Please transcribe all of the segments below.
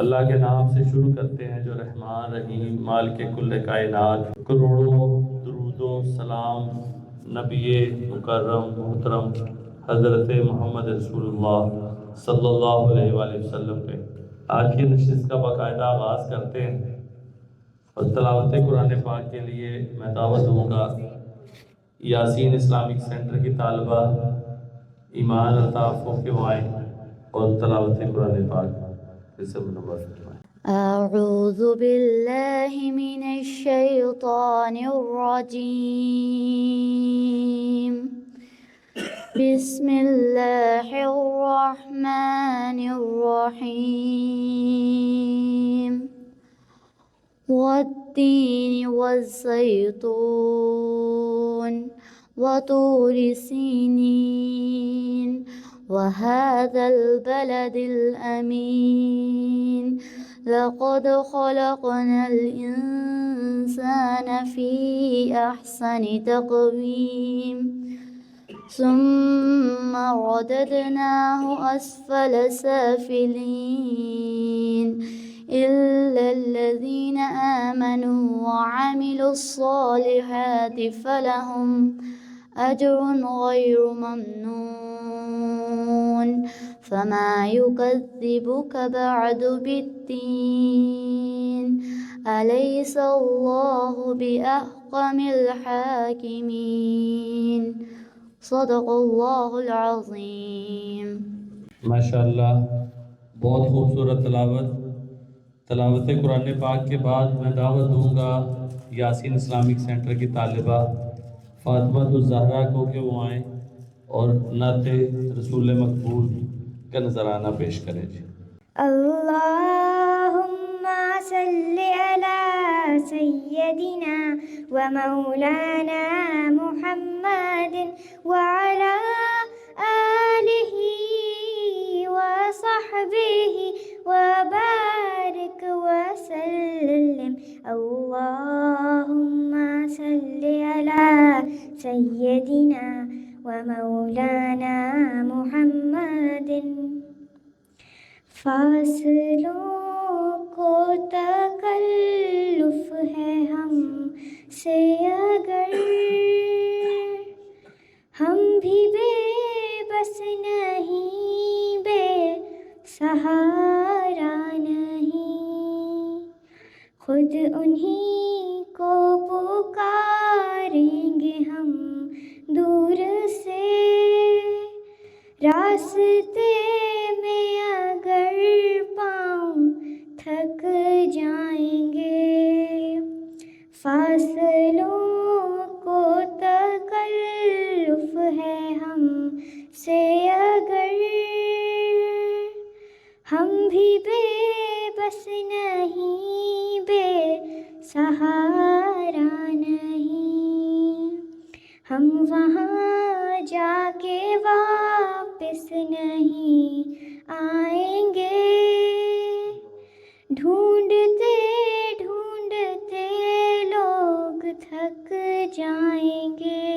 اللہ کے نام سے شروع کرتے ہیں جو رحمان رحیم مالک کل کائنات۔ کروڑوں درود و سلام نبی مکرم محترم حضرت محمد رسول اللہ صلی اللہ علیہ وآلہ وسلم پہ۔ آج کی نشست کا باقاعدہ آغاز کرتے ہیں اور تلاوت قرآن پاک کے لیے میں دعوت دوں گا یاسین اسلامک سینٹر کی طالبہ ایمان الطاف ہو کے وہ آئیں اور تلاوت قرآن پاک سے منور فرمائیں۔ أعوذ بالله من الشيطان الرجيم. بسم الله الرحمن الرحيم. والتين والزيتون وطور سينين وهذا البلد الأمين. لقد خلقنا الإنسان في أحسن تقويم ثم رددناه أسفل سافلين إلا الذين آمنوا وعملوا الصالحات فلهم أجر غير ممنون. فما يكذبك بعد بالدين أليس الله بأحكم الحاكمين. صدق الله العظيم. ماشاءاللہ بہت خوبصورت تلاوت قرآن پاک کے بعد میں دعوت دوں گا یاسین اسلامک سینٹر کی طالبہ فاطمہ الزہرا کو کہ وہ آئیں اور نعت رسول مقبول کا نذرانہ پیش کریں جی۔ اللہم صلی علی سیدنا و مولانا محمد وعلی آلہ وصحبہ وبارک وسلم۔ اللہم صلی علی سیدنا ومولانا محمد۔ فاصلوں کو تکلف ہے ہم سے اگر، ہم بھی بے بس نہیں، بے سہارا نہیں، خود انہی کو پکاریں گے ہم دور سے، راستے میں اگر پاؤں تھک جائیں گے، فاصلوں کو تکلف ہے ہم سے اگر، ہم بھی بے بس نہیں، بے سہارا نہیں، ہم وہاں جا کے واپس نہیں آئیں گے، ڈھونڈتے ڈھونڈتے لوگ تھک جائیں گے،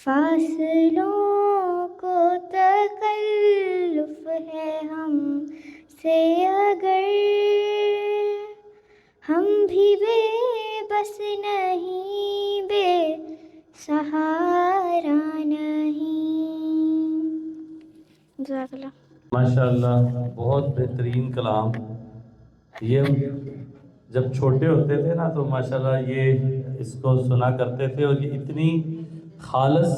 فاصلوں کو تکلف ہے ہم سے اگر، ہم بھی بے بس نہیں، بے سہارا نہیں۔ جزاک اللہ۔ ماشاءاللہ بہت بہترین کلام۔ یہ جب چھوٹے ہوتے تھے نا تو ماشاءاللہ یہ اس کو سنا کرتے تھے، اور یہ اتنی خالص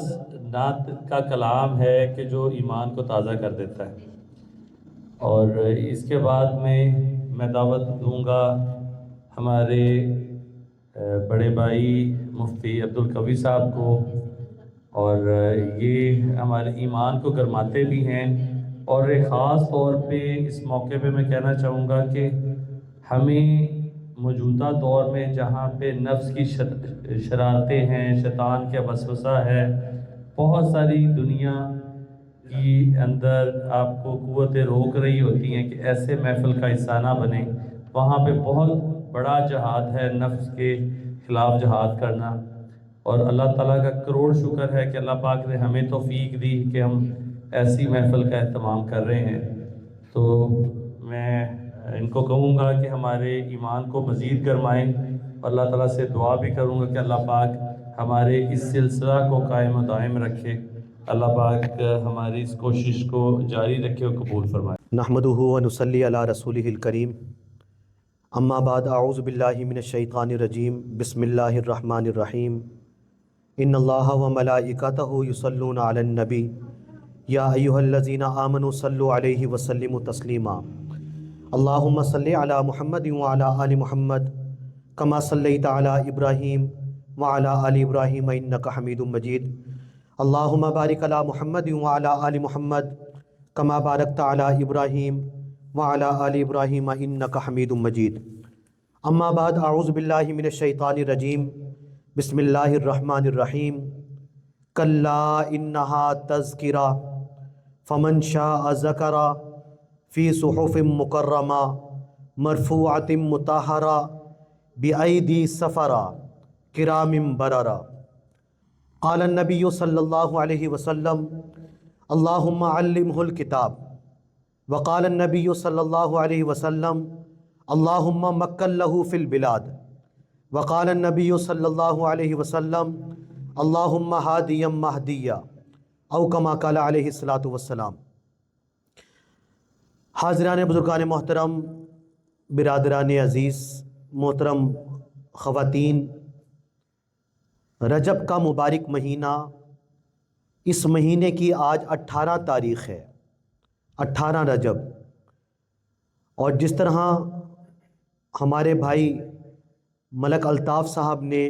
نعت کا کلام ہے کہ جو ایمان کو تازہ کر دیتا ہے۔ اور اس کے بعد میں دعوت دوں گا ہمارے بڑے بھائی مفتی عبدالقوی صاحب کو، اور یہ ہمارے ایمان کو گرماتے بھی ہیں، اور ایک خاص طور پہ اس موقع پہ میں کہنا چاہوں گا کہ ہمیں موجودہ دور میں جہاں پہ نفس کی شرارتیں ہیں، شیطان کا وسوسہ ہے، بہت ساری دنیا کی اندر آپ کو قوتیں روک رہی ہوتی ہیں کہ ایسے محفل کا حصہ نہ بنیں، وہاں پہ بہت بڑا جہاد ہے نفس کے خلاف جہاد کرنا، اور اللہ تعالیٰ کا کروڑ شکر ہے کہ اللہ پاک نے ہمیں توفیق دی کہ ہم ایسی محفل کا اہتمام کر رہے ہیں۔ تو میں ان کو کہوں گا کہ ہمارے ایمان کو مزید گرمائیں، اور اللہ تعالیٰ سے دعا بھی کروں گا کہ اللہ پاک ہمارے اس سلسلہ کو قائم و دائم رکھے، اللہ پاک ہماری اس کوشش کو جاری رکھے اور قبول فرمائے۔ نحمدہ و نصلی علی رسولہ الکریم، اما بعد، اعوذ باللہ من الشیطان الرجیم، بسم اللہ الرحمن الرحیم۔ ان اللہ و ملائکتہ یصلون علی النبی یا ایہا الذین آمنوا صلوا علیہ وسلموا تسلیما۔ اللہم صلی علی محمد وعلی آل محمد کما صلیت علی ابراہیم وعلی آل ابراہیم انک حمید مجید۔ اللہم بارک علی محمد وعلی آل محمد کما بارکت علی ابراہیم وعلی آل ابراہیم انک حمید مجید۔ اما بعد، اعوذ باللہ من الشیطان الرجیم، بسم اللہ الرحمن الرحیم۔ کلا انہا تذکرہ فمن شاء ذکر فی صحف مکرمہ مرفوعۃ مطہرہ بأیدی سفرہ کرام بررہ۔ قال النبی صلی اللہ علیہ وسلم اللہم علمہ الکتاب، وقال النبی صلی اللہ علیہ وسلم اللہم مکن لہ فی البلاد، وقال النبی صلی اللہ علیہ وسلم اللہم ہادیا مہدیا، او کما قال علیہ الصلاۃ والسلام۔ حاضران بزرگان محترم، برادران عزیز، محترم خواتین، رجب کا مبارک مہینہ، اس مہینے کی آج 18 تاریخ ہے، 18 رجب۔ اور جس طرح ہمارے بھائی ملک الطاف صاحب نے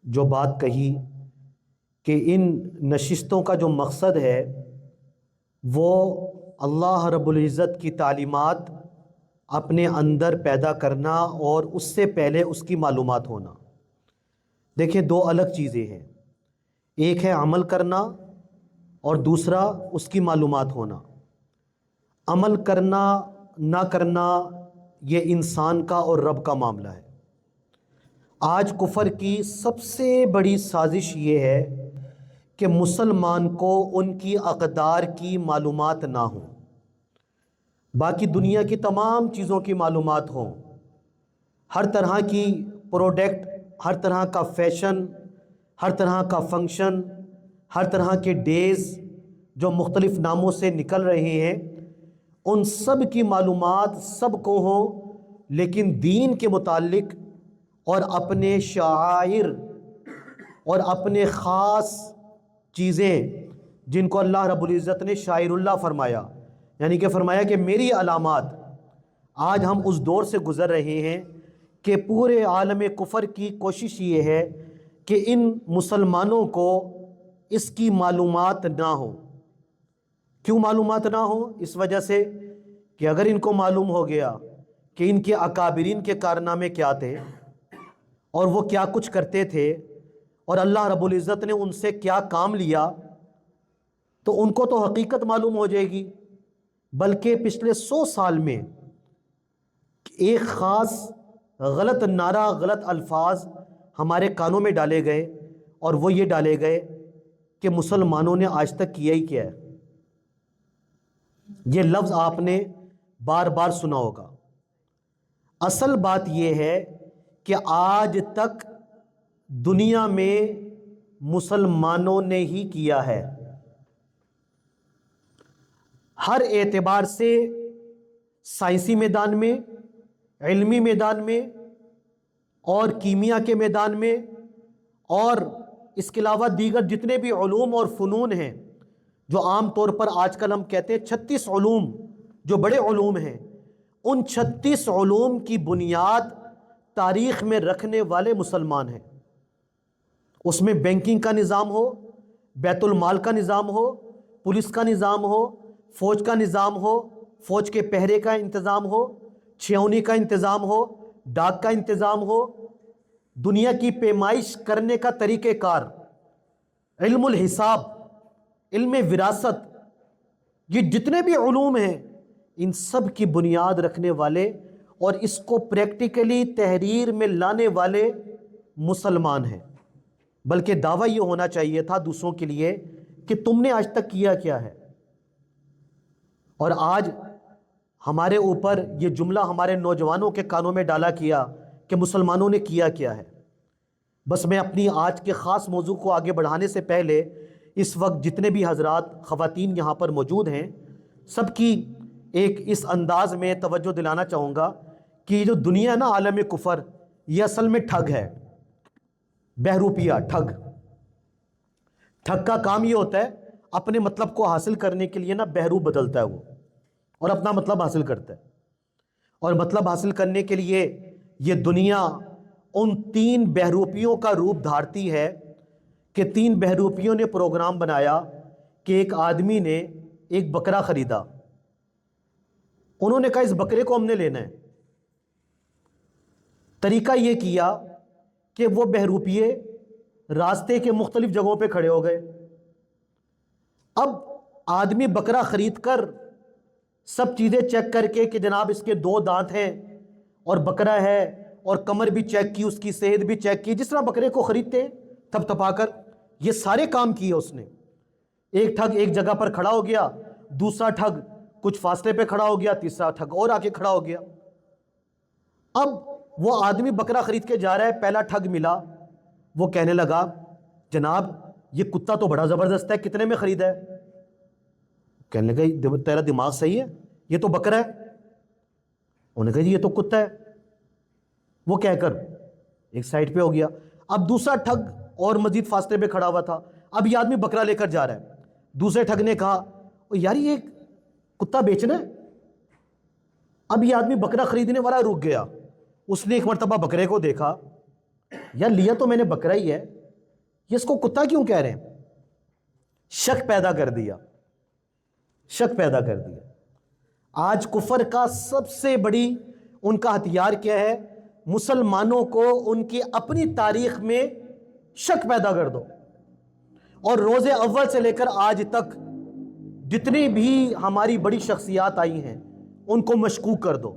جو بات کہی کہ ان نشستوں کا جو مقصد ہے وہ اللہ رب العزت کی تعلیمات اپنے اندر پیدا کرنا اور اس سے پہلے اس کی معلومات ہونا۔ دیکھیں، دو الگ چیزیں ہیں، ایک ہے عمل کرنا اور دوسرا اس کی معلومات ہونا۔ عمل کرنا نہ کرنا یہ انسان کا اور رب کا معاملہ ہے۔ آج کفر کی سب سے بڑی سازش یہ ہے کہ مسلمان کو ان کی اقدار کی معلومات نہ ہوں، باقی دنیا کی تمام چیزوں کی معلومات ہوں، ہر طرح کی پروڈکٹ، ہر طرح کا فیشن، ہر طرح کا فنکشن، ہر طرح کے ڈیز جو مختلف ناموں سے نکل رہے ہیں، ان سب کی معلومات سب کو ہوں، لیکن دین کے متعلق اور اپنے شعائر اور اپنے خاص چیزیں جن کو اللہ رب العزت نے شاعر اللہ فرمایا، یعنی کہ فرمایا کہ میری علامات۔ آج ہم اس دور سے گزر رہے ہیں کہ پورے عالم کفر کی کوشش یہ ہے کہ ان مسلمانوں کو اس کی معلومات نہ ہو۔ کیوں معلومات نہ ہو؟ اس وجہ سے کہ اگر ان کو معلوم ہو گیا کہ ان کے اکابرین کے کارنامے کیا تھے اور وہ کیا کچھ کرتے تھے اور اللہ رب العزت نے ان سے کیا کام لیا، تو ان کو تو حقیقت معلوم ہو جائے گی، بلکہ پچھلے 100 سال میں ایک خاص غلط نعرہ، غلط الفاظ ہمارے کانوں میں ڈالے گئے، اور وہ یہ ڈالے گئے کہ مسلمانوں نے آج تک کیا ہی کیا ہے۔ یہ لفظ آپ نے بار بار سنا ہوگا۔ اصل بات یہ ہے کہ آج تک دنیا میں مسلمانوں نے ہی کیا ہے، ہر اعتبار سے، سائنسی میدان میں، علمی میدان میں، اور کیمیا کے میدان میں، اور اس کے علاوہ دیگر جتنے بھی علوم اور فنون ہیں جو عام طور پر آج کل ہم کہتے ہیں 36 علوم جو بڑے علوم ہیں، ان 36 علوم کی بنیاد تاریخ میں رکھنے والے مسلمان ہیں۔ اس میں بینکنگ کا نظام ہو، بیت المال کا نظام ہو، پولیس کا نظام ہو، فوج کا نظام ہو، فوج کے پہرے کا انتظام ہو، چھیونی کا انتظام ہو، ڈاک کا انتظام ہو، دنیا کی پیمائش کرنے کا طریقہ کار، علم الحساب، علم وراثت، یہ جتنے بھی علوم ہیں ان سب کی بنیاد رکھنے والے اور اس کو پریکٹیکلی تحریر میں لانے والے مسلمان ہیں۔ بلکہ دعویٰ یہ ہونا چاہیے تھا دوسروں کے لیے کہ تم نے آج تک کیا کیا ہے۔ اور آج ہمارے اوپر یہ جملہ ہمارے نوجوانوں کے کانوں میں ڈالا کیا کہ مسلمانوں نے کیا کیا ہے۔ بس میں اپنی آج کے خاص موضوع کو آگے بڑھانے سے پہلے اس وقت جتنے بھی حضرات خواتین یہاں پر موجود ہیں سب کی ایک اس انداز میں توجہ دلانا چاہوں گا کہ یہ جو دنیا ہے نا عالم کفر، یہ اصل میں ٹھگ ہے، بہروپیہ ٹھگ۔ ٹھگ کا کام یہ ہوتا ہے اپنے مطلب کو حاصل کرنے کے لیے نا بہروپ بدلتا ہے وہ، اور اپنا مطلب حاصل کرتا ہے، اور مطلب حاصل کرنے کے لیے یہ دنیا ان 3 بہروپیوں کا روپ دھارتی ہے کہ 3 بہروپیوں نے پروگرام بنایا کہ ایک آدمی نے ایک بکرا خریدا، انہوں نے کہا اس بکرے کو ہم نے لینا ہے۔ طریقہ یہ کیا کہ وہ بہروپیے راستے کے مختلف جگہوں پہ کھڑے ہو گئے۔ اب آدمی بکرا خرید کر سب چیزیں چیک کر کے کہ جناب اس کے 2 دانت ہیں اور بکرا ہے، اور کمر بھی چیک کی، اس کی صحت بھی چیک کی، جس طرح بکرے کو خریدتے ہیں تھپ تھپا کر، یہ سارے کام کیے اس نے۔ ایک ٹھگ ایک جگہ پر کھڑا ہو گیا، دوسرا ٹھگ کچھ فاصلے پہ کھڑا ہو گیا، تیسرا ٹھگ اور آ کے کھڑا ہو گیا۔ اب وہ آدمی بکرا خرید کے جا رہا ہے، پہلا ٹھگ ملا، وہ کہنے لگا جناب یہ کتا تو بڑا زبردست ہے، کتنے میں خریدا ہے؟ کہنے لگا تیرا دماغ صحیح ہے، یہ تو بکرا ہے۔ انہوں نے کہا جی یہ تو کتا ہے۔ وہ کہہ کر ایک سائڈ پہ ہو گیا۔ اب دوسرا ٹھگ اور مزید فاصلے پہ کھڑا ہوا تھا، اب یہ آدمی بکرا لے کر جا رہا ہے۔ دوسرے ٹھگ نے کہا یار یہ کتا بیچنا ہے۔ اب یہ آدمی بکرا خریدنے والا رک گیا، اس نے ایک مرتبہ بکرے کو دیکھا، یار لیا تو میں نے بکرا ہی ہے، یہ اس کو کتا کیوں کہہ رہے ہیں؟ شک پیدا کر دیا، شک پیدا کر دیا۔ آج کفر کا سب سے بڑی ان کا ہتھیار کیا ہے؟ مسلمانوں کو ان کی اپنی تاریخ میں شک پیدا کر دو، اور روز اول سے لے کر آج تک جتنی بھی ہماری بڑی شخصیات آئی ہیں ان کو مشکوک کر دو،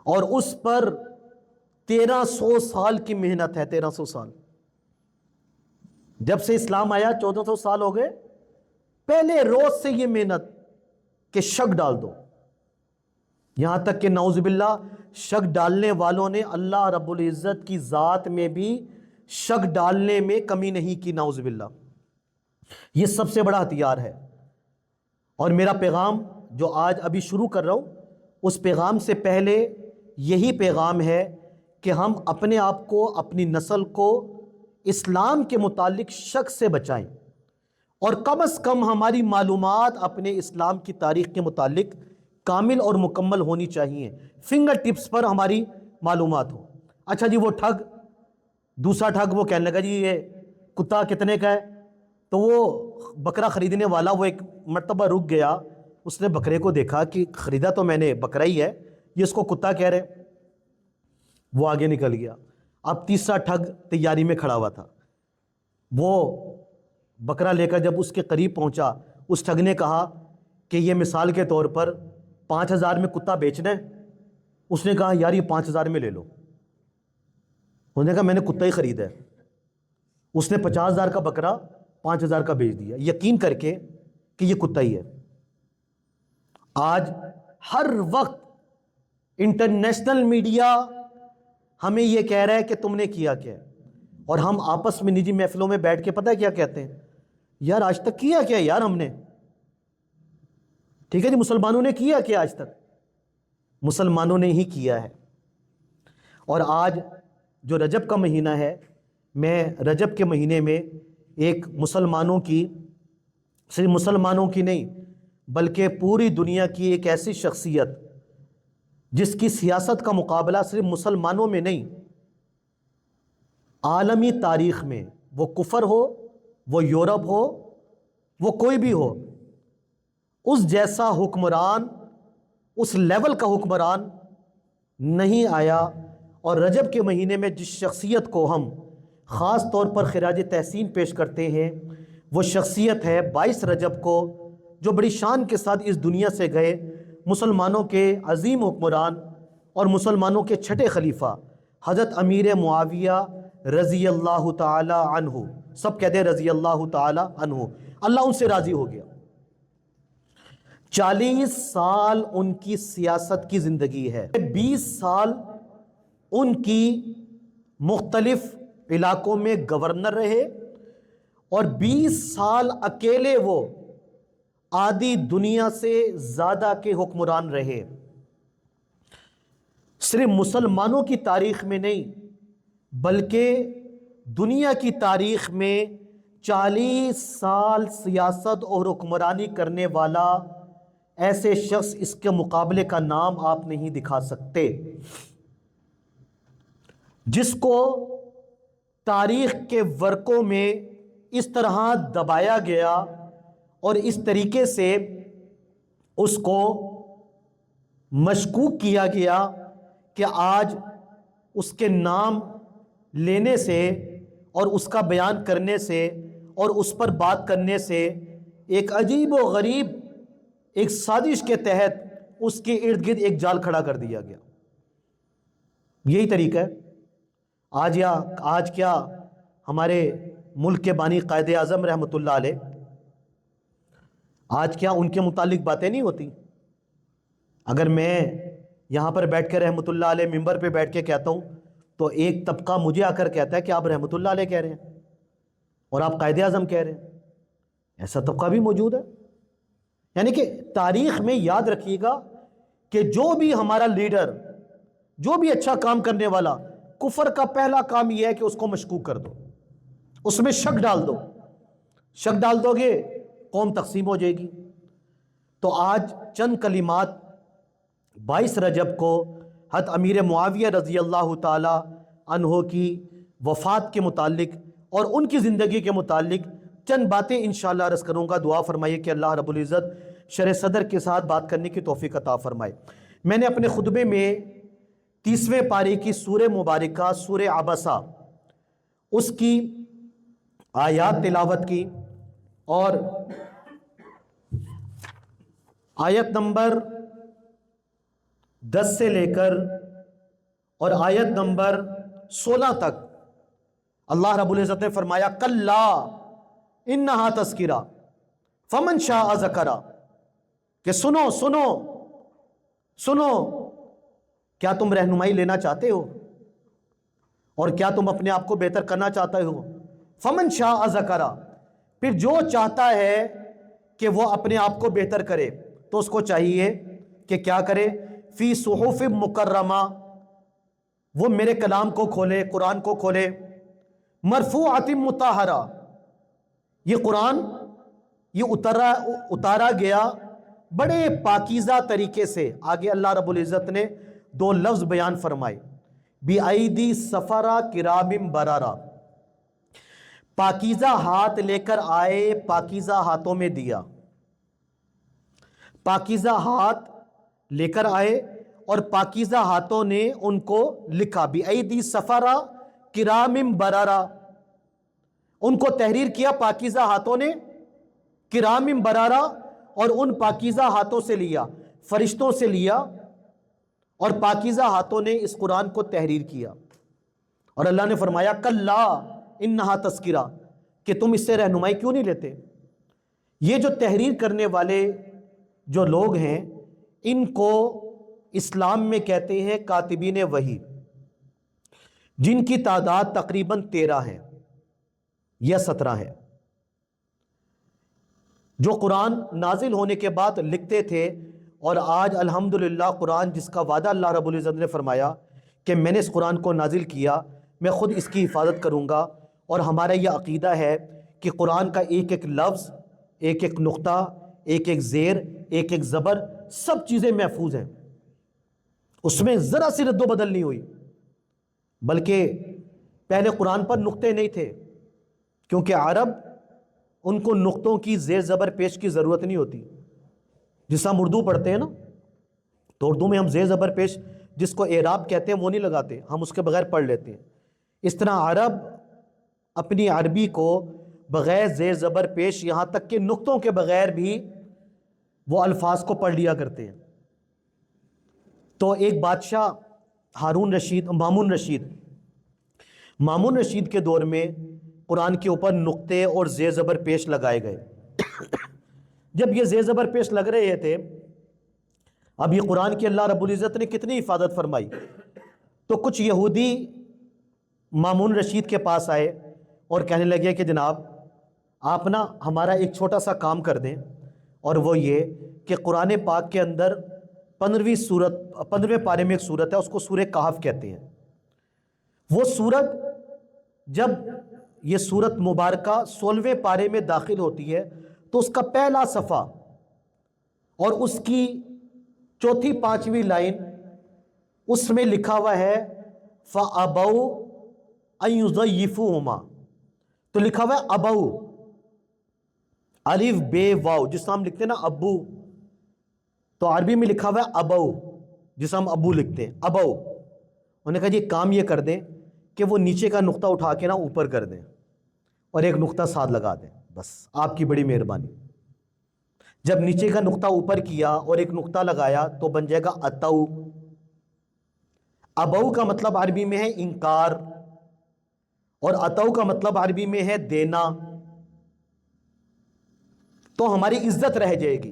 اور اس پر 1300 سال کی محنت ہے۔ 1300 سال، جب سے اسلام آیا 1400 سال ہو گئے، پہلے روز سے یہ محنت کہ شک ڈال دو، یہاں تک کہ نعوذ باللہ شک ڈالنے والوں نے اللہ رب العزت کی ذات میں بھی شک ڈالنے میں کمی نہیں کی، نعوذ باللہ۔ یہ سب سے بڑا ہتھیار ہے، اور میرا پیغام جو آج ابھی شروع کر رہا ہوں اس پیغام سے پہلے یہی پیغام ہے کہ ہم اپنے آپ کو، اپنی نسل کو اسلام کے متعلق شک سے بچائیں، اور کم از کم ہماری معلومات اپنے اسلام کی تاریخ کے متعلق کامل اور مکمل ہونی چاہیے، فنگر ٹپس پر ہماری معلومات ہو۔ اچھا جی وہ ٹھگ، دوسرا ٹھگ وہ کہنے لگا جی یہ کتا کتنے کا ہے؟ تو وہ بکرا خریدنے والا وہ ایک مرتبہ رک گیا، اس نے بکرے کو دیکھا کہ خریدا تو میں نے بکرا ہی ہے، یہ اس کو کتا کہہ رہے، وہ آگے نکل گیا۔ اب تیسرا ٹھگ تیاری میں کھڑا ہوا تھا، وہ بکرا لے کر جب اس کے قریب پہنچا، اس ٹھگ نے کہا کہ یہ مثال کے طور پر 5000 میں کتا بیچنا ہے۔ اس نے کہا یار یہ 5000 میں لے لو۔ انہوں نے کہا میں نے کتا ہی خریدا ہے۔ اس نے 50000 کا بکرا 5000 کا بیچ دیا، یقین کر کے کہ یہ کتا ہی ہے۔ آج ہر وقت انٹرنیشنل میڈیا ہمیں یہ کہہ رہا ہے کہ تم نے کیا کیا ہے، اور ہم آپس میں نجی محفلوں میں بیٹھ کے پتہ کیا کہتے ہیں؟ یار آج تک کیا کیا یار ہم نے؟ ٹھیک ہے جی، مسلمانوں نے کیا کیا آج تک؟ مسلمانوں نے ہی کیا ہے۔ اور آج جو رجب کا مہینہ ہے، میں رجب کے مہینے میں ایک مسلمانوں کی، صرف مسلمانوں کی نہیں بلکہ پوری دنیا کی ایک ایسی شخصیت جس کی سیاست کا مقابلہ صرف مسلمانوں میں نہیں، عالمی تاریخ میں، وہ کفر ہو، وہ یورپ ہو، وہ کوئی بھی ہو، اس جیسا حکمران، اس لیول کا حکمران نہیں آیا۔ اور رجب کے مہینے میں جس شخصیت کو ہم خاص طور پر خراج تحسین پیش کرتے ہیں، وہ شخصیت ہے 22 رجب کو جو بڑی شان کے ساتھ اس دنیا سے گئے، مسلمانوں کے عظیم حکمران اور مسلمانوں کے چھٹے خلیفہ حضرت امیر معاویہ رضی اللہ تعالی عنہ، سب کہتے ہیں رضی اللہ تعالی عنہ، اللہ ان سے راضی ہو گیا۔ 40 سال ان کی سیاست کی زندگی ہے، 20 سال ان کی مختلف علاقوں میں گورنر رہے، اور 20 سال اکیلے وہ آدھی دنیا سے زیادہ کے حکمران رہے۔ صرف مسلمانوں کی تاریخ میں نہیں بلکہ دنیا کی تاریخ میں 40 سال سیاست اور حکمرانی کرنے والا ایسے شخص اس کے مقابلے کا نام آپ نہیں دکھا سکتے، جس کو تاریخ کے ورقوں میں اس طرح دبایا گیا اور اس طریقے سے اس کو مشکوک کیا گیا کہ آج اس کے نام لینے سے اور اس کا بیان کرنے سے اور اس پر بات کرنے سے ایک عجیب و غریب ایک سازش کے تحت اس کے ارد گرد ایک جال کھڑا کر دیا گیا۔ یہی طریقہ ہے آج کیا ہمارے ملک کے بانی قائد اعظم رحمۃ اللہ علیہ، آج کیا ان کے متعلق باتیں نہیں ہوتی؟ اگر میں یہاں پر بیٹھ کے رحمۃ اللہ علیہ ممبر پہ بیٹھ کے کہتا ہوں تو ایک طبقہ مجھے آ کر کہتا ہے کہ آپ رحمۃ اللہ علیہ کہہ رہے ہیں اور آپ قائد اعظم کہہ رہے ہیں۔ ایسا طبقہ بھی موجود ہے۔ یعنی کہ تاریخ میں یاد رکھیے گا کہ جو بھی ہمارا لیڈر، جو بھی اچھا کام کرنے والا، کفر کا پہلا کام یہ ہے کہ اس کو مشکوک کر دو، اس میں شک ڈال دو۔ شک ڈال دو گے قوم تقسیم ہو جائے گی۔ تو آج چند کلمات 22 رجب کو حضرت امیر معاویہ رضی اللہ تعالی عنہ کی وفات کے متعلق اور ان کی زندگی کے متعلق چند باتیں انشاءاللہ عرض کروں گا۔ دعا فرمائیے کہ اللہ رب العزت شرح صدر کے ساتھ بات کرنے کی توفیق عطا فرمائے۔ میں نے اپنے خطبے میں 30ویں پارے کی سورہ مبارکہ سورہ عبسہ اس کی آیات تلاوت کی، اور آیت نمبر 10 سے لے کر اور آیت نمبر 16 تک اللہ رب العزت نے فرمایا کلا انہا تذکرہ فمن شاء ذکرہ، کہ سنو سنو سنو، کیا تم رہنمائی لینا چاہتے ہو اور کیا تم اپنے آپ کو بہتر کرنا چاہتے ہو؟ فمن شاء ذکرہ، پھر جو چاہتا ہے کہ وہ اپنے آپ کو بہتر کرے تو اس کو چاہیے کہ کیا کرے؟ فی صحف مکرمہ، وہ میرے کلام کو کھولے، قرآن کو کھولے، مرفوعۃ مطہرہ، یہ قرآن یہ اتارا گیا بڑے پاکیزہ طریقے سے۔ آگے اللہ رب العزت نے 2 لفظ بیان فرمائے، بِأَيْدِي سَفَرَةٍ کِرَامٍ بَرَرَةٍ، پاکیزہ ہاتھ لے کر آئے، پاکیزہ ہاتھوں میں دیا، پاکیزہ ہاتھ لے کر آئے اور پاکیزہ ہاتھوں نے ان کو لکھا، بِأَيْدِي سَفَرَةٍ کِرَامٍ بَرَرَةٍ، ان کو تحریر کیا پاکیزہ ہاتھوں نے، کرام برارہ، اور ان پاکیزہ ہاتھوں سے لیا، فرشتوں سے لیا، اور پاکیزہ ہاتھوں نے اس قرآن کو تحریر کیا۔ اور اللہ نے فرمایا کلا انہا تذکرہ، کہ تم اس سے رہنمائی کیوں نہیں لیتے؟ یہ جو تحریر کرنے والے جو لوگ ہیں ان کو اسلام میں کہتے ہیں کاتبین وحی، جن کی تعداد تقریباً 13 ہے یا 17 ہے، جو قرآن نازل ہونے کے بعد لکھتے تھے، اور آج الحمدللہ قرآن جس کا وعدہ اللہ رب العزت نے فرمایا کہ میں نے اس قرآن کو نازل کیا، میں خود اس کی حفاظت کروں گا، اور ہمارا یہ عقیدہ ہے کہ قرآن کا ایک ایک لفظ، ایک ایک نقطہ، ایک ایک زیر، ایک ایک زبر، سب چیزیں محفوظ ہیں، اس میں ذرا سی رد و بدل نہیں ہوئی۔ بلکہ پہلے قرآن پر نقطے نہیں تھے، کیونکہ عرب ان کو نقطوں کی زیر زبر پیش کی ضرورت نہیں ہوتی۔ جس ہم اردو پڑھتے ہیں نا، تو اردو میں ہم زیر زبر پیش جس کو اعراب کہتے ہیں وہ نہیں لگاتے، ہم اس کے بغیر پڑھ لیتے ہیں۔ اس طرح عرب اپنی عربی کو بغیر زیر زبر پیش، یہاں تک کہ نقطوں کے بغیر بھی وہ الفاظ کو پڑھ لیا کرتے ہیں۔ تو ایک بادشاہ مامون رشید کے دور میں قرآن کے اوپر نقطے اور زیر زبر پیش لگائے گئے۔ جب یہ زیر زبر پیش لگ رہے تھے، اب یہ قرآن کی اللہ رب العزت نے کتنی حفاظت فرمائی، تو کچھ یہودی مامون رشید کے پاس آئے اور کہنے لگے کہ جناب آپ نا ہمارا ایک چھوٹا سا کام کر دیں، اور وہ یہ کہ قرآن پاک کے اندر 15ویں پارے میں ایک سورت ہے، اس کو سورہ کہف کہتے ہیں۔ وہ سورت جب یہ سورت مبارکہ 16ویں پارے میں داخل ہوتی ہے تو اس کا پہلا صفحہ اور اس کی چوتھی پانچویں لائن اس میں لکھا ہوا ہے فَأَبَوْا أَن يُضَيِّفُوهُمَا، تو لکھا ہوا ہے ابو، الف بے واو، جس ہم لکھتے ہیں نا ابو، تو عربی میں لکھا ہوا ہے ابو، جس ہم ابو لکھتے ہیں ابو۔ انہوں نے کہا جی کام یہ کر دیں کہ وہ نیچے کا نقطہ اٹھا کے نا اوپر کر دیں اور ایک نقطہ ساتھ لگا دیں، بس آپ کی بڑی مہربانی۔ جب نیچے کا نقطہ اوپر کیا اور ایک نقطہ لگایا تو بن جائے گا اتو۔ ابو کا مطلب عربی میں ہے انکار، اور اتو کا مطلب عربی میں ہے دینا، تو ہماری عزت رہ جائے گی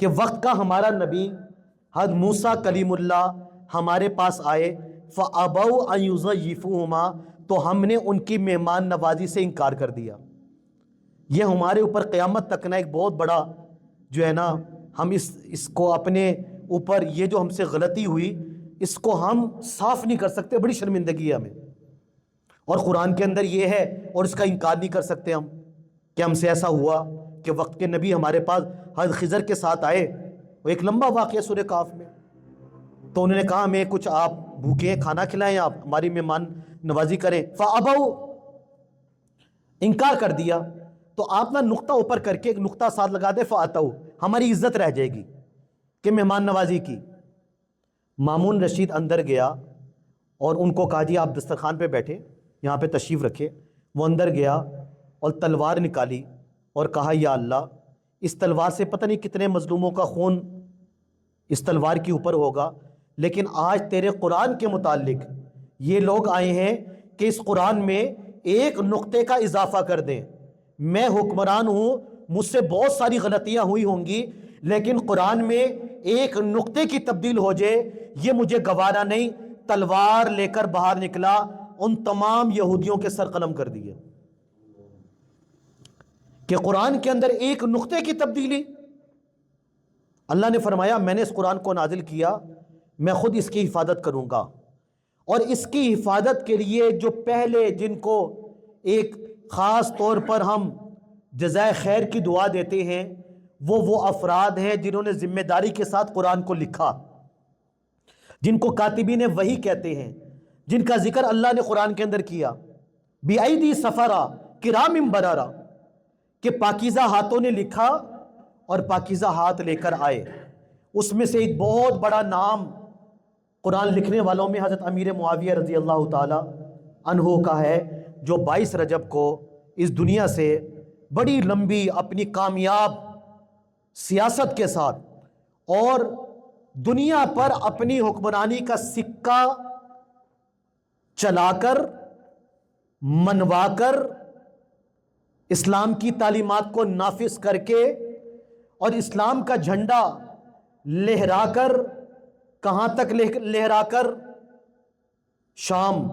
کہ وقت کا ہمارا نبی حضرت موسیٰ کلیم اللہ ہمارے پاس آئے، فَأَبَوْا أَن يُضَيِّفُوهُمَا، تو ہم نے ان کی مہمان نوازی سے انکار کر دیا۔ یہ ہمارے اوپر قیامت تک نا ایک بہت بڑا جو ہے نا، ہم اس کو اپنے اوپر یہ جو ہم سے غلطی ہوئی اس کو ہم صاف نہیں کر سکتے، بڑی شرمندگی ہے ہمیں، اور قرآن کے اندر یہ ہے اور اس کا انکار نہیں کر سکتے ہم کہ ہم سے ایسا ہوا کہ وقت کے نبی ہمارے پاس حضرت خضر کے ساتھ آئے، وہ ایک لمبا واقعہ سورہ کہف میں، تو انہوں نے کہا ہمیں کچھ آپ بھوکے ہیں کھانا کھلائیں، آپ ہماری مہمان نوازی کریں، فَأَبَوْا، انکار کر دیا۔ تو آپ نا نقطہ اوپر کر کے ایک نقطہ ساتھ لگا دے فَأَتَوْا، ہماری عزت رہ جائے گی کہ مہمان نوازی کی۔ مامون رشید اندر گیا اور ان کو کہا جی آپ دسترخوان پہ بیٹھے، یہاں پہ تشریف رکھے۔ وہ اندر گیا اور تلوار نکالی اور کہا یا اللہ، اس تلوار سے پتہ نہیں کتنے مظلوموں کا خون اس تلوار کے اوپر ہوگا، لیکن آج تیرے قرآن کے متعلق یہ لوگ آئے ہیں کہ اس قرآن میں ایک نقطے کا اضافہ کر دیں۔ میں حکمران ہوں، مجھ سے بہت ساری غلطیاں ہوئی ہوں گی، لیکن قرآن میں ایک نقطے کی تبدیل ہو جائے یہ مجھے گوارا نہیں۔ تلوار لے کر باہر نکلا، ان تمام یہودیوں کے سر قلم کر دیے کہ قرآن کے اندر ایک نقطے کی تبدیلی۔ اللہ نے فرمایا میں نے اس قرآن کو نازل کیا، میں خود اس کی حفاظت کروں گا، اور اس کی حفاظت کے لیے جو پہلے جن کو ایک خاص طور پر ہم جزائے خیر کی دعا دیتے ہیں وہ افراد ہیں جنہوں نے ذمہ داری کے ساتھ قرآن کو لکھا، جن کو کاتبین وحی کہتے ہیں، جن کا ذکر اللہ نے قرآن کے اندر کیا، بِأَيْدِي سَفَرَا کِرَامٍ بَرَرَا، کہ پاکیزہ ہاتھوں نے لکھا اور پاکیزہ ہاتھ لے کر آئے۔ اس میں سے ایک بہت بڑا نام قرآن لکھنے والوں میں حضرت امیر معاویہ رضی اللہ تعالی عنہ کا ہے، جو 22 رجب کو اس دنیا سے بڑی لمبی اپنی کامیاب سیاست کے ساتھ اور دنیا پر اپنی حکمرانی کا سکہ چلا کر، منوا کر، اسلام کی تعلیمات کو نافذ کر کے اور اسلام کا جھنڈا لہرا کر، کہاں تک لہرا کر؟ شام،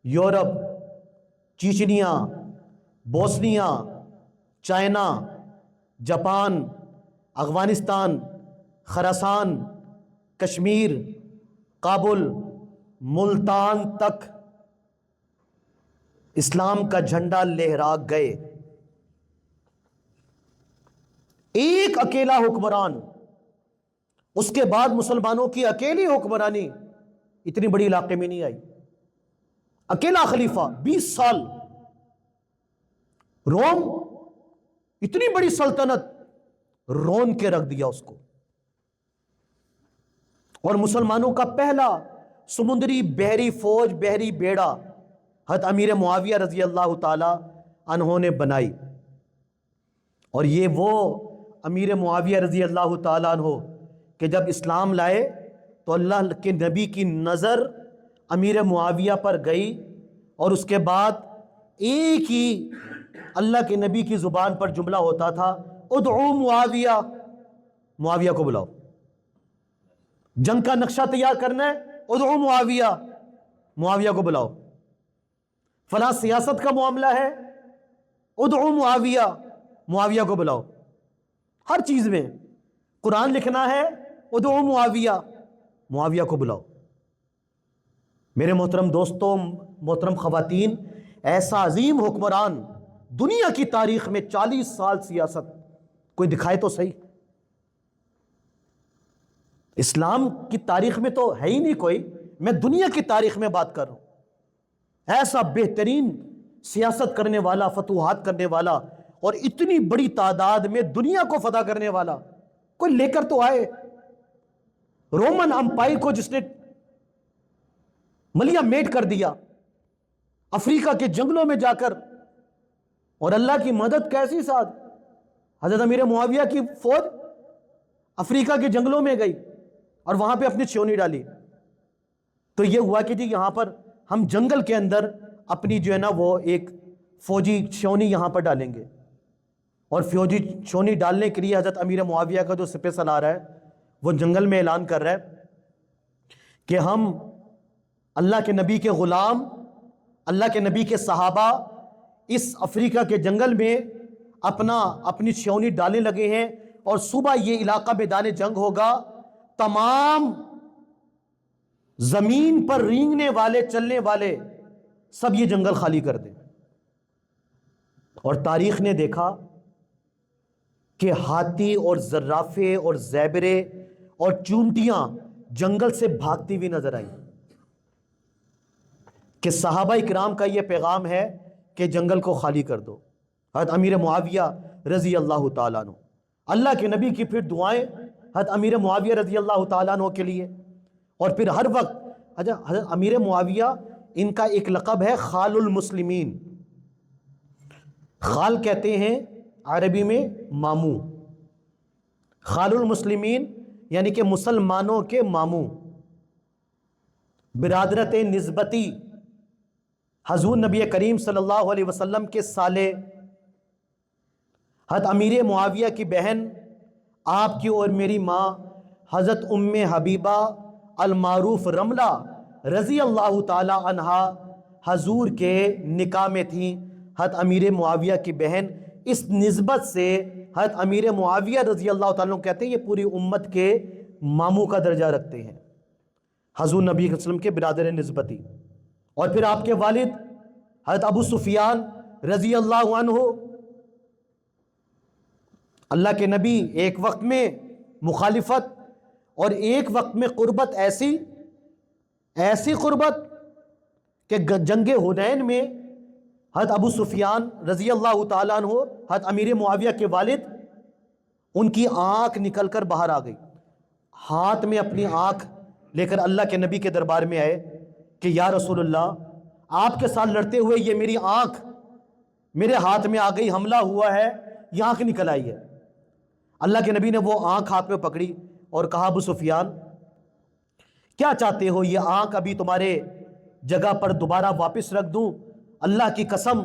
یورپ، Chechnya, Bosnia, China, Japan, Afghanistan, Khorasan, Kashmir, Kabul, Multan تک اسلام کا جھنڈا لہرا گئے۔ ایک اکیلا حکمران، اس کے بعد مسلمانوں کی اکیلی حکمرانی اتنی بڑی علاقے میں نہیں آئی، اکیلا خلیفہ 20 سال، روم اتنی بڑی سلطنت رون کے رکھ دیا اس کو، اور مسلمانوں کا پہلا سمندری بحری فوج، بحری بیڑا حضرت امیر معاویہ رضی اللہ تعالی عنہ نے بنائی۔ اور یہ وہ امیر معاویہ رضی اللہ تعالی عنہ کہ جب اسلام لائے تو اللہ کے نبی کی نظر امیر معاویہ پر گئی، اور اس کے بعد ایک ہی اللہ کے نبی کی زبان پر جملہ ہوتا تھا ادعو معاویہ، معاویہ کو بلاؤ، جنگ کا نقشہ تیار کرنا ہے ادعو معاویہ، معاویہ کو بلاؤ، فلاں سیاست کا معاملہ ہے ادعو معاویہ، معاویہ کو بلاؤ، ہر چیز میں قرآن لکھنا ہے ادعو معاویہ، معاویہ کو بلاؤ۔ میرے محترم دوستوں، محترم خواتین، ایسا عظیم حکمران دنیا کی تاریخ میں 40 سال سیاست کوئی دکھائے تو صحیح، اسلام کی تاریخ میں تو ہے ہی نہیں کوئی، میں دنیا کی تاریخ میں بات کر رہا ہوں۔ ایسا بہترین سیاست کرنے والا، فتوحات کرنے والا، اور اتنی بڑی تعداد میں دنیا کو فتح کرنے والا کوئی لے کر تو آئے۔ رومن امپائر کو جس نے ملیا میٹ کر دیا افریقہ کے جنگلوں میں جا کر، اور اللہ کی مدد کیسی ساتھ، حضرت امیر معاویہ کی فوج افریقہ کے جنگلوں میں گئی اور وہاں پہ اپنی چھیونی ڈالی۔ تو یہ ہوا کہ جی یہاں پر ہم جنگل کے اندر اپنی جو ہے نا وہ ایک فوجی چھیونی یہاں پر ڈالیں گے، اور فوجی چھیونی ڈالنے کے لیے حضرت امیر معاویہ کا جو سپہ سالار ہے وہ جنگل میں اعلان کر رہا ہے کہ ہم اللہ کے نبی کے غلام، اللہ کے نبی کے صحابہ اس افریقہ کے جنگل میں اپنی چھیونی ڈالنے لگے ہیں، اور صبح یہ علاقہ میدان جنگ ہوگا، تمام زمین پر رینگنے والے، چلنے والے سب یہ جنگل خالی کر دیں۔ اور تاریخ نے دیکھا کہ ہاتھی اور زرافے اور زیبرے اور چونٹیاں جنگل سے بھاگتی ہوئی نظر آئی، کہ صحابہ کرام کا یہ پیغام ہے کہ جنگل کو خالی کر دو۔ حضرت امیر معاویہ رضی اللہ تعالیٰ عنہ، اللہ کے نبی کی پھر دعائیں حضرت امیر معاویہ رضی اللہ تعالیٰ عنہ کے لیے، اور پھر ہر وقت حضرت امیر معاویہ، ان کا ایک لقب ہے خال المسلمین۔ خال کہتے ہیں عربی میں ماموں، خال المسلمین یعنی کہ مسلمانوں کے ماموں، برادرت نسبتی، حضور نبی کریم صلی اللہ علیہ وسلم کے سالے، حضرت امیر معاویہ کی بہن، آپ کی اور میری ماں حضرت ام حبیبہ المعروف رملہ رضی اللہ تعالی عنہا حضور کے نکاح میں تھیں۔ حضرت امیر معاویہ کی بہن، اس نسبت سے حضرت امیر معاویہ رضی اللہ تعالیٰ عنہ کہتے ہیں یہ پوری امت کے ماموں کا درجہ رکھتے ہیں، حضور نبی صلی اللہ علیہ وسلم کے برادر نسبتی۔ اور پھر آپ کے والد حضرت ابو سفیان رضی اللہ عنہ، اللہ کے نبی ایک وقت میں مخالفت اور ایک وقت میں قربت، ایسی قربت کہ جنگ حنین میں حضرت ابو سفیان رضی اللہ تعالیٰ عنہ، حضرت امیر معاویہ کے والد، ان کی آنکھ نکل کر باہر آ گئی، ہاتھ میں اپنی آنکھ لے کر اللہ کے نبی کے دربار میں آئے کہ یا رسول اللہ، آپ کے ساتھ لڑتے ہوئے یہ میری آنکھ میرے ہاتھ میں آ گئی، حملہ ہوا ہے، یہ آنکھ نکل آئی ہے۔ اللہ کے نبی نے وہ آنکھ ہاتھ میں پکڑی اور کہا ابو سفیان کیا چاہتے ہو، یہ آنکھ ابھی تمہارے جگہ پر دوبارہ واپس رکھ دوں؟ اللہ کی قسم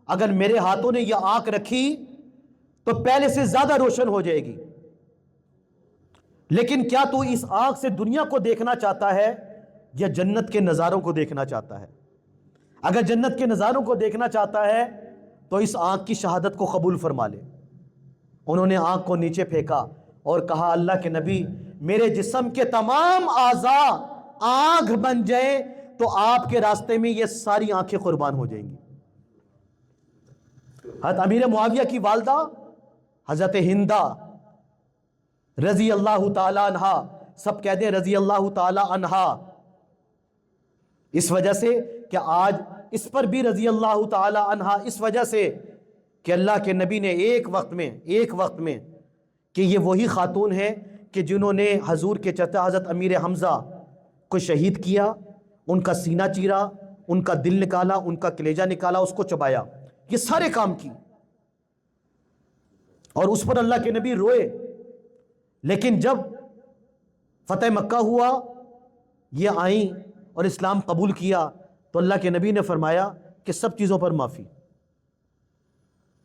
اگر میرے ہاتھوں نے یہ آنکھ رکھی تو پہلے سے زیادہ روشن ہو جائے گی، لیکن کیا تو اس آنکھ سے دنیا کو دیکھنا چاہتا ہے یا جنت کے نظاروں کو دیکھنا چاہتا ہے؟ اگر جنت کے نظاروں کو دیکھنا چاہتا ہے تو اس آنکھ کی شہادت کو قبول فرما لے۔ انہوں نے آنکھ کو نیچے پھینکا اور کہا اللہ کے نبی، میرے جسم کے تمام اعضاء آنکھ بن جائیں تو آپ کے راستے میں یہ ساری آنکھیں قربان ہو جائیں گی۔ حضرت امیر معاویہ کی والدہ حضرت ہندہ رضی اللہ تعالی عنہا، سب کہتے ہیں رضی اللہ تعالی عنہا، اس وجہ سے کہ آج اس پر بھی رضی اللہ تعالی عنہا، اس وجہ سے کہ اللہ کے نبی نے ایک وقت میں کہ یہ وہی خاتون ہے کہ جنہوں نے حضور کے چچا حضرت امیر حمزہ کو شہید کیا، ان کا سینہ چیرا، ان کا دل نکالا، ان کا کلیجہ نکالا، اس کو چبایا، یہ سارے کام کی، اور اس پر اللہ کے نبی روئے۔ لیکن جب فتح مکہ ہوا، یہ آئیں اور اسلام قبول کیا، تو اللہ کے نبی نے فرمایا کہ سب چیزوں پر معافی،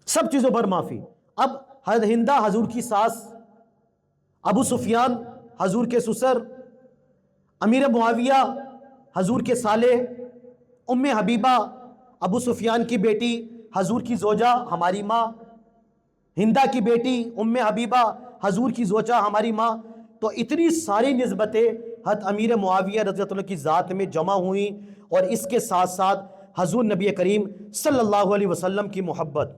سب چیزوں پر معافی۔ اب ہندہ حضور کی ساس، ابو سفیان حضور کے سسر، امیر معاویہ حضور کے سالے، ام حبیبہ ابو سفیان کی بیٹی، حضور کی زوجہ ہماری ماں، ہندہ کی بیٹی ام حبیبہ حضور کی زوجہ ہماری ماں۔ تو اتنی ساری نسبتیں حضرت امیر معاویہ رضی اللہ عنہ کی ذات میں جمع ہوئیں، اور اس کے ساتھ ساتھ حضور نبی کریم صلی اللہ علیہ وسلم کی محبت۔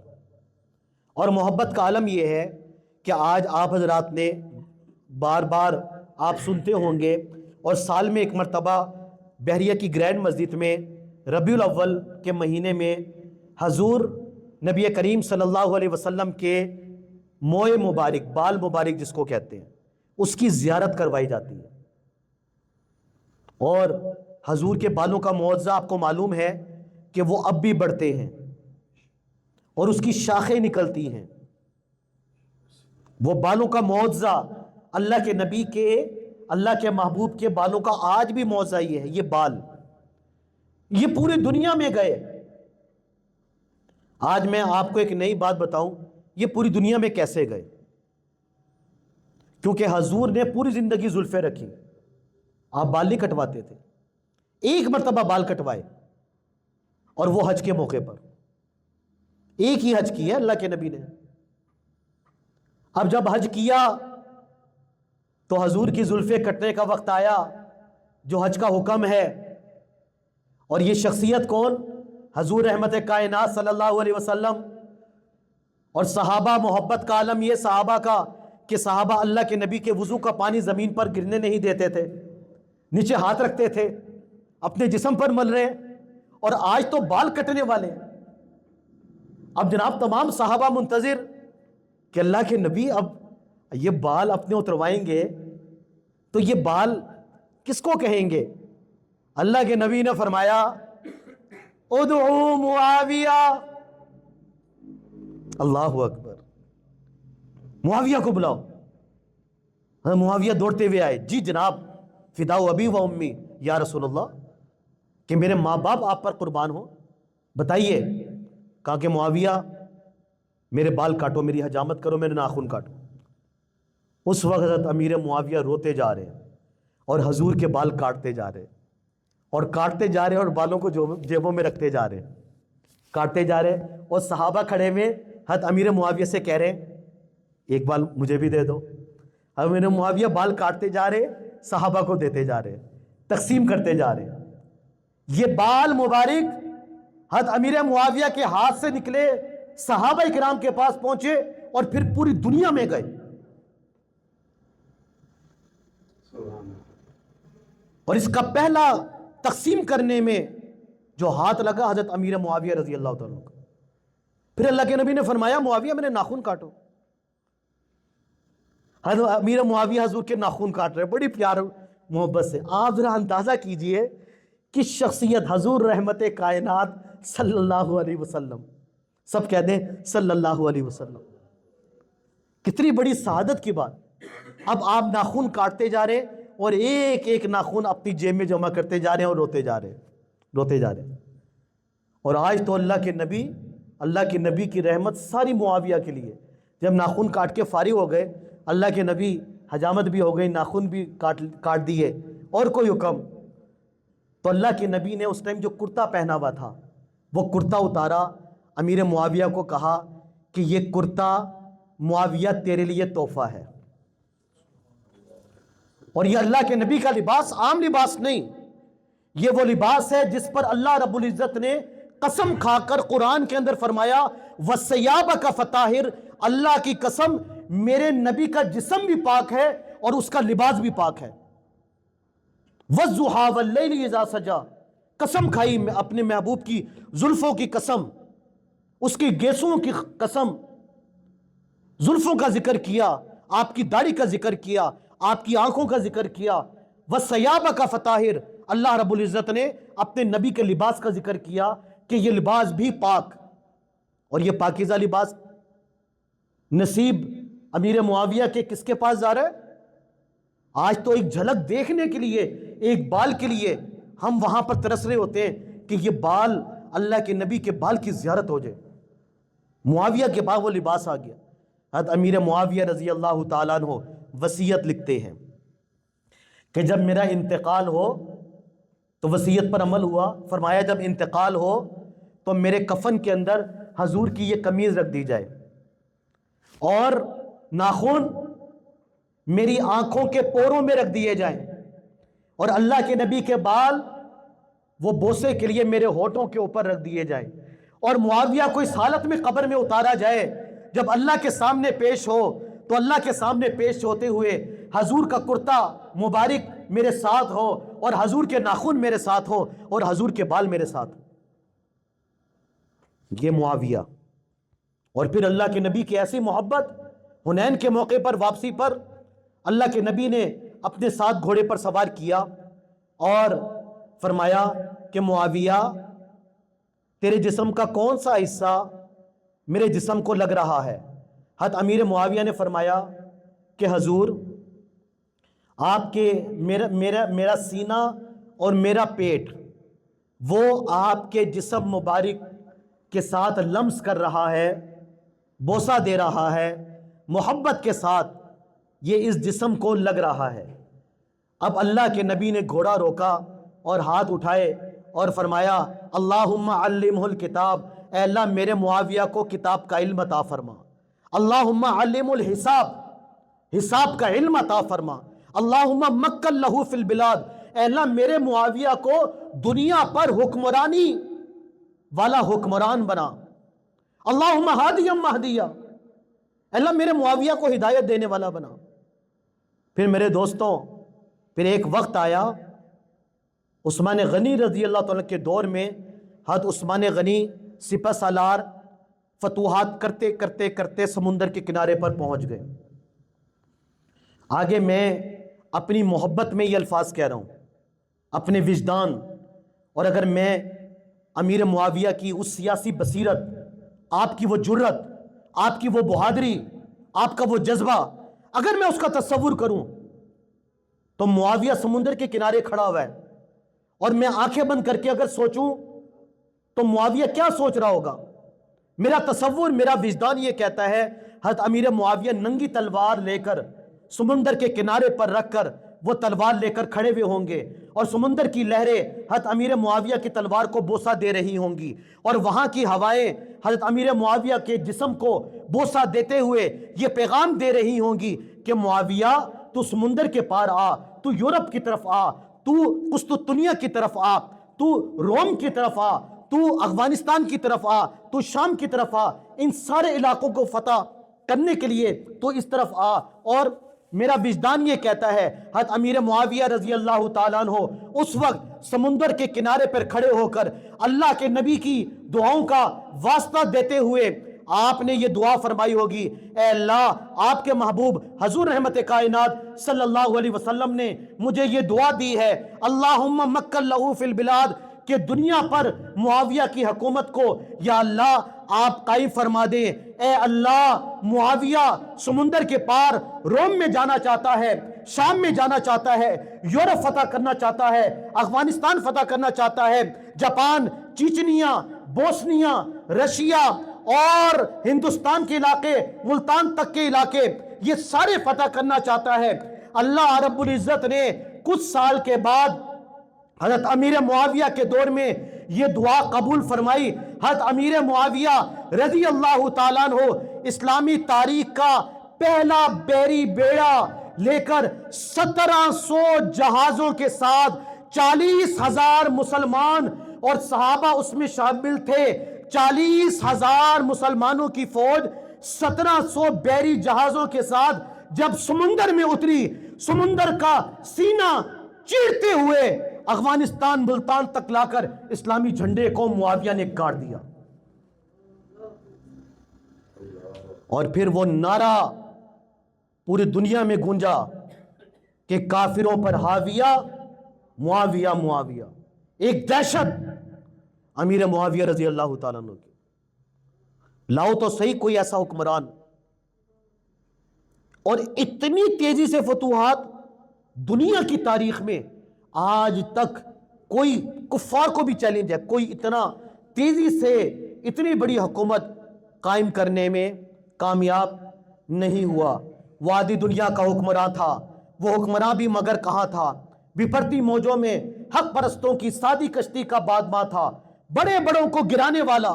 اور محبت کا عالم یہ ہے کہ آج آپ حضرات نے بار بار آپ سنتے ہوں گے، اور سال میں ایک مرتبہ بحریہ کی گرینڈ مسجد میں ربیع الاول کے مہینے میں حضور نبی کریم صلی اللہ علیہ وسلم کے موئے مبارک، بال مبارک جس کو کہتے ہیں، اس کی زیارت کروائی جاتی ہے۔ اور حضور کے بالوں کا معجزہ آپ کو معلوم ہے کہ وہ اب بھی بڑھتے ہیں اور اس کی شاخیں نکلتی ہیں۔ وہ بالوں کا معجزہ اللہ کے نبی کے، اللہ کے محبوب کے بالوں کا آج بھی معجزہ یہ ہے۔ یہ بال یہ پوری دنیا میں گئے۔ آج میں آپ کو ایک نئی بات بتاؤں، یہ پوری دنیا میں کیسے گئے؟ کیونکہ حضور نے پوری زندگی زلفیں رکھی، آپ بال نہیں کٹواتے تھے، ایک مرتبہ بال کٹوائے، اور وہ حج کے موقع پر ایک ہی حج کیا اللہ کے نبی نے۔ اب جب حج کیا تو حضور کی زلفیں کٹنے کا وقت آیا جو حج کا حکم ہے، اور یہ شخصیت کون؟ حضور رحمت کائنات صلی اللہ علیہ وسلم۔ اور صحابہ، محبت کا عالم یہ صحابہ کا کہ صحابہ اللہ کے نبی کے وضو کا پانی زمین پر گرنے نہیں دیتے تھے، نیچے ہاتھ رکھتے تھے، اپنے جسم پر مل رہے۔ اور آج تو بال کٹنے والے ہیں۔ اب جناب تمام صحابہ منتظر کہ اللہ کے نبی اب یہ بال اپنے اتروائیں گے تو یہ بال کس کو کہیں گے؟ اللہ کے نبی نے فرمایا ادعو معاویہ، اللہ اکبر، معاویہ کو بلاؤ۔ معاویہ دوڑتے ہوئے آئے، جی جناب، فداء ابی و امی یا رسول اللہ، کہ میرے ماں باپ آپ پر قربان ہو، بتائیے۔ کہا کہ معاویہ میرے بال کاٹو، میری حجامت کرو، میرے ناخن کاٹو۔ اس وقت حضرت امیر معاویہ روتے جا رہے ہیں اور حضور کے بال کاٹتے جا رہے، اور کاٹتے جا رہے اور بالوں کو جیبوں میں رکھتے جا رہے، کاٹتے جا رہے۔ اور صحابہ کھڑے ہوئے حضرت امیر معاویہ سے کہہ رہے ہیں ایک بال مجھے بھی دے دو۔ امیر معاویہ بال کاٹتے جا رہے، صحابہ کو دیتے جا رہے، تقسیم کرتے جا رہے۔ یہ بال مبارک حضرت امیر معاویہ کے ہاتھ سے نکلے، صحابہ کرام کے پاس پہنچے اور پھر پوری دنیا میں گئے۔ اور اس کا پہلا تقسیم کرنے میں جو ہاتھ لگا حضرت امیر معاویہ رضی اللہ تعالیٰ کا۔ پھر اللہ کے نبی نے فرمایا معاویہ میرے ناخن کاٹو۔ حضرت امیر معاویہ حضور کے ناخن کاٹ رہے بڑی پیار محبت سے۔ آپ ذرا اندازہ کیجئے کہ شخصیت حضور رحمت کائنات صلی اللہ علیہ وسلم، سب کہہ دیں صلی اللہ علیہ وسلم، کتنی بڑی سعادت کی بات۔ اب آپ ناخن کاٹتے جا رہے اور ایک ایک ناخن اپنی جیب میں جمع کرتے جا رہے ہیں اور روتے جا رہے۔ اور آج تو اللہ کے نبی کی رحمت ساری معاویہ کے لیے۔ جب ناخن کاٹ کے فارغ ہو گئے، اللہ کے نبی حجامت بھی ہو گئی، ناخن بھی کاٹ دیے، اور کوئی حکم تو اللہ کے نبی نے اس ٹائم جو کرتا پہنا ہوا تھا وہ کرتا اتارا، امیر معاویہ کو کہا کہ یہ کرتا معاویہ تیرے لیے تحفہ ہے۔ اور یہ اللہ کے نبی کا لباس عام لباس نہیں، یہ وہ لباس ہے جس پر اللہ رب العزت نے قسم کھا کر قرآن کے اندر فرمایا وَثِيَابَكَ فَطَاهِرْ، اللہ کی قسم میرے نبی کا جسم بھی پاک ہے اور اس کا لباس بھی پاک ہے۔ وَالضُّحَىٰ وَاللَّيْلِ إِذَا سَجَىٰ، قسم کھائی اپنے محبوب کی زلفوں کی قسم، اس کی گیسوں کی قسم، زلفوں کا ذکر کیا، آپ کی داڑھی کا ذکر کیا، آپ کی آنکھوں کا ذکر کیا۔ وَثِيَابَكَ فَطَاهِرْ، اللہ رب العزت نے اپنے نبی کے لباس کا ذکر کیا کہ یہ لباس بھی پاک، اور یہ پاکیزہ لباس نصیب امیر معاویہ کے کس کے پاس جا رہا ہے؟ آج تو ایک جھلک دیکھنے کے لیے، ایک بال کے لیے ہم وہاں پر ترس رہے ہوتے ہیں کہ یہ بال، اللہ کے نبی کے بال کی زیارت ہو جائے۔ معاویہ کے پاس وہ لباس آ گیا. حضرت امیر معاویہ رضی اللہ تعالیٰ عنہ وصیت لکھتے ہیں کہ جب میرا انتقال ہو تو وصیت پر عمل ہوا. فرمایا جب انتقال ہو تو میرے کفن کے اندر حضور کی یہ قمیض رکھ دی جائے اور ناخن میری آنکھوں کے پوروں میں رکھ دیے جائیں اور اللہ کے نبی کے بال وہ بوسے کے لیے میرے ہونٹوں کے اوپر رکھ دیے جائیں اور معاویہ کو اس حالت میں قبر میں اتارا جائے جب اللہ کے سامنے پیش ہو تو اللہ کے سامنے پیش ہوتے ہوئے حضور کا کرتا مبارک میرے ساتھ ہو اور حضور کے ناخن میرے ساتھ ہو اور حضور کے بال میرے ساتھ. یہ معاویہ. اور پھر اللہ کے نبی کی ایسی محبت, حنین کے موقع پر واپسی پر اللہ کے نبی نے اپنے ساتھ گھوڑے پر سوار کیا اور فرمایا کہ معاویہ تیرے جسم کا کون سا حصہ میرے جسم کو لگ رہا ہے؟ حضرت امیر معاویہ نے فرمایا کہ حضور آپ کے میرا سینہ اور میرا پیٹ وہ آپ کے جسم مبارک کے ساتھ لمس کر رہا ہے, بوسہ دے رہا ہے, محبت کے ساتھ یہ اس جسم کو لگ رہا ہے. اب اللہ کے نبی نے گھوڑا روکا اور ہاتھ اٹھائے اور فرمایا اللہم علمہ الکتاب, اے اللہ میرے معاویہ کو کتاب کا علم عطا فرما. اللہم علم الحساب, حساب کا علم عطا فرما. اللہم مکن لہو فی البلاد, اے اللہ میرے معاویہ کو دنیا پر حکمرانی والا حکمران بنا. اللہم ہادیا مہدیا, اے اللہ میرے معاویہ کو ہدایت دینے والا بنا. پھر میرے دوستوں, پھر ایک وقت آیا عثمان غنی رضی اللہ تعالیٰ کے دور میں. حضرت عثمان غنی سپہ سالار فتوحات کرتے کرتے کرتے سمندر کے کنارے پر پہنچ گئے. آگے میں اپنی محبت میں یہ الفاظ کہہ رہا ہوں, اپنے وجدان, اور اگر میں امیر معاویہ کی اس سیاسی بصیرت, آپ کی وہ جرت, آپ کی وہ بہادری, آپ کا وہ جذبہ, اگر میں اس کا تصور کروں تو معاویہ سمندر کے کنارے کھڑا ہوا ہے اور میں آنکھیں بند کر کے اگر سوچوں تو معاویہ کیا سوچ رہا ہوگا. میرا تصور, میرا وجدان یہ کہتا ہے حضرت امیر معاویہ ننگی تلوار لے کر سمندر کے کنارے پر رکھ کر وہ تلوار لے کر کھڑے ہوئے ہوں گے اور سمندر کی لہریں حضرت امیر معاویہ کی تلوار کو بوسہ دے رہی ہوں گی اور وہاں کی ہوائیں حضرت امیر معاویہ کے جسم کو بوسہ دیتے ہوئے یہ پیغام دے رہی ہوں گی کہ معاویہ تو سمندر کے پار آ, تو یورپ کی طرف آ, تو قسطنطنیہ کی طرف آ, تو روم کی طرف آ, تو افغانستان کی طرف آ, تو شام کی طرف آ, ان سارے علاقوں کو فتح کرنے کے لیے تو اس طرف آ. اور میرا وجدان یہ کہتا ہے حضرت امیر معاویہ رضی اللہ تعالیٰ عنہ اس وقت سمندر کے کنارے پر کھڑے ہو کر اللہ کے نبی کی دعاؤں کا واسطہ دیتے ہوئے آپ نے یہ دعا فرمائی ہوگی, اے اللہ آپ کے محبوب حضور رحمت کائنات صلی اللہ علیہ وسلم نے مجھے یہ دعا دی ہے, اللہم مکن لہو فی البلاد, کہ دنیا پر معاویہ کی حکومت کو یا اللہ آپ قائم فرما دیں. اے اللہ معاویہ سمندر کے پار روم میں جانا چاہتا ہے, شام میں جانا چاہتا ہے, یورپ فتح کرنا چاہتا ہے, افغانستان فتح کرنا چاہتا ہے, جاپان, چیچنیا, بوسنیا, رشیا اور ہندوستان کے علاقے, ملتان تک کے علاقے, یہ سارے فتح کرنا چاہتا ہے. اللہ رب العزت نے کچھ سال کے بعد حضرت امیر معاویہ کے دور میں یہ دعا قبول فرمائی. حضرت امیر معاویہ رضی اللہ تعالیٰ عنہ اسلامی تاریخ کا پہلا بحری بیڑا لے کر 1700 جہازوں کے ساتھ 40,000 مسلمان اور صحابہ اس میں شامل تھے, 40,000 مسلمانوں کی فوج 1700 بحری جہازوں کے ساتھ جب سمندر میں اتری, سمندر کا سینہ چیرتے ہوئے افغانستان ملتان تک لا کر اسلامی جھنڈے کو معاویہ نے گاڑ دیا. اور پھر وہ نعرہ پوری دنیا میں گونجا کہ کافروں پر حاویہ معاویہ معاویہ. ایک دہشت امیر معاویہ رضی اللہ تعالیٰ عنہ کی, لاؤ تو صحیح کوئی ایسا حکمران. اور اتنی تیزی سے فتوحات دنیا کی تاریخ میں آج تک کوئی کفار کو بھی چیلنج ہے, کوئی اتنا تیزی سے اتنی بڑی حکومت قائم کرنے میں کامیاب نہیں ہوا۔ وہ آدھی دنیا کا حکمراں تھا، وہ حکمراں بھی مگر کہاں تھا، بپھرتی موجوں میں حق پرستوں کی سادی کشتی کا بادباں تھا، بڑے بڑوں کو گرانے والا،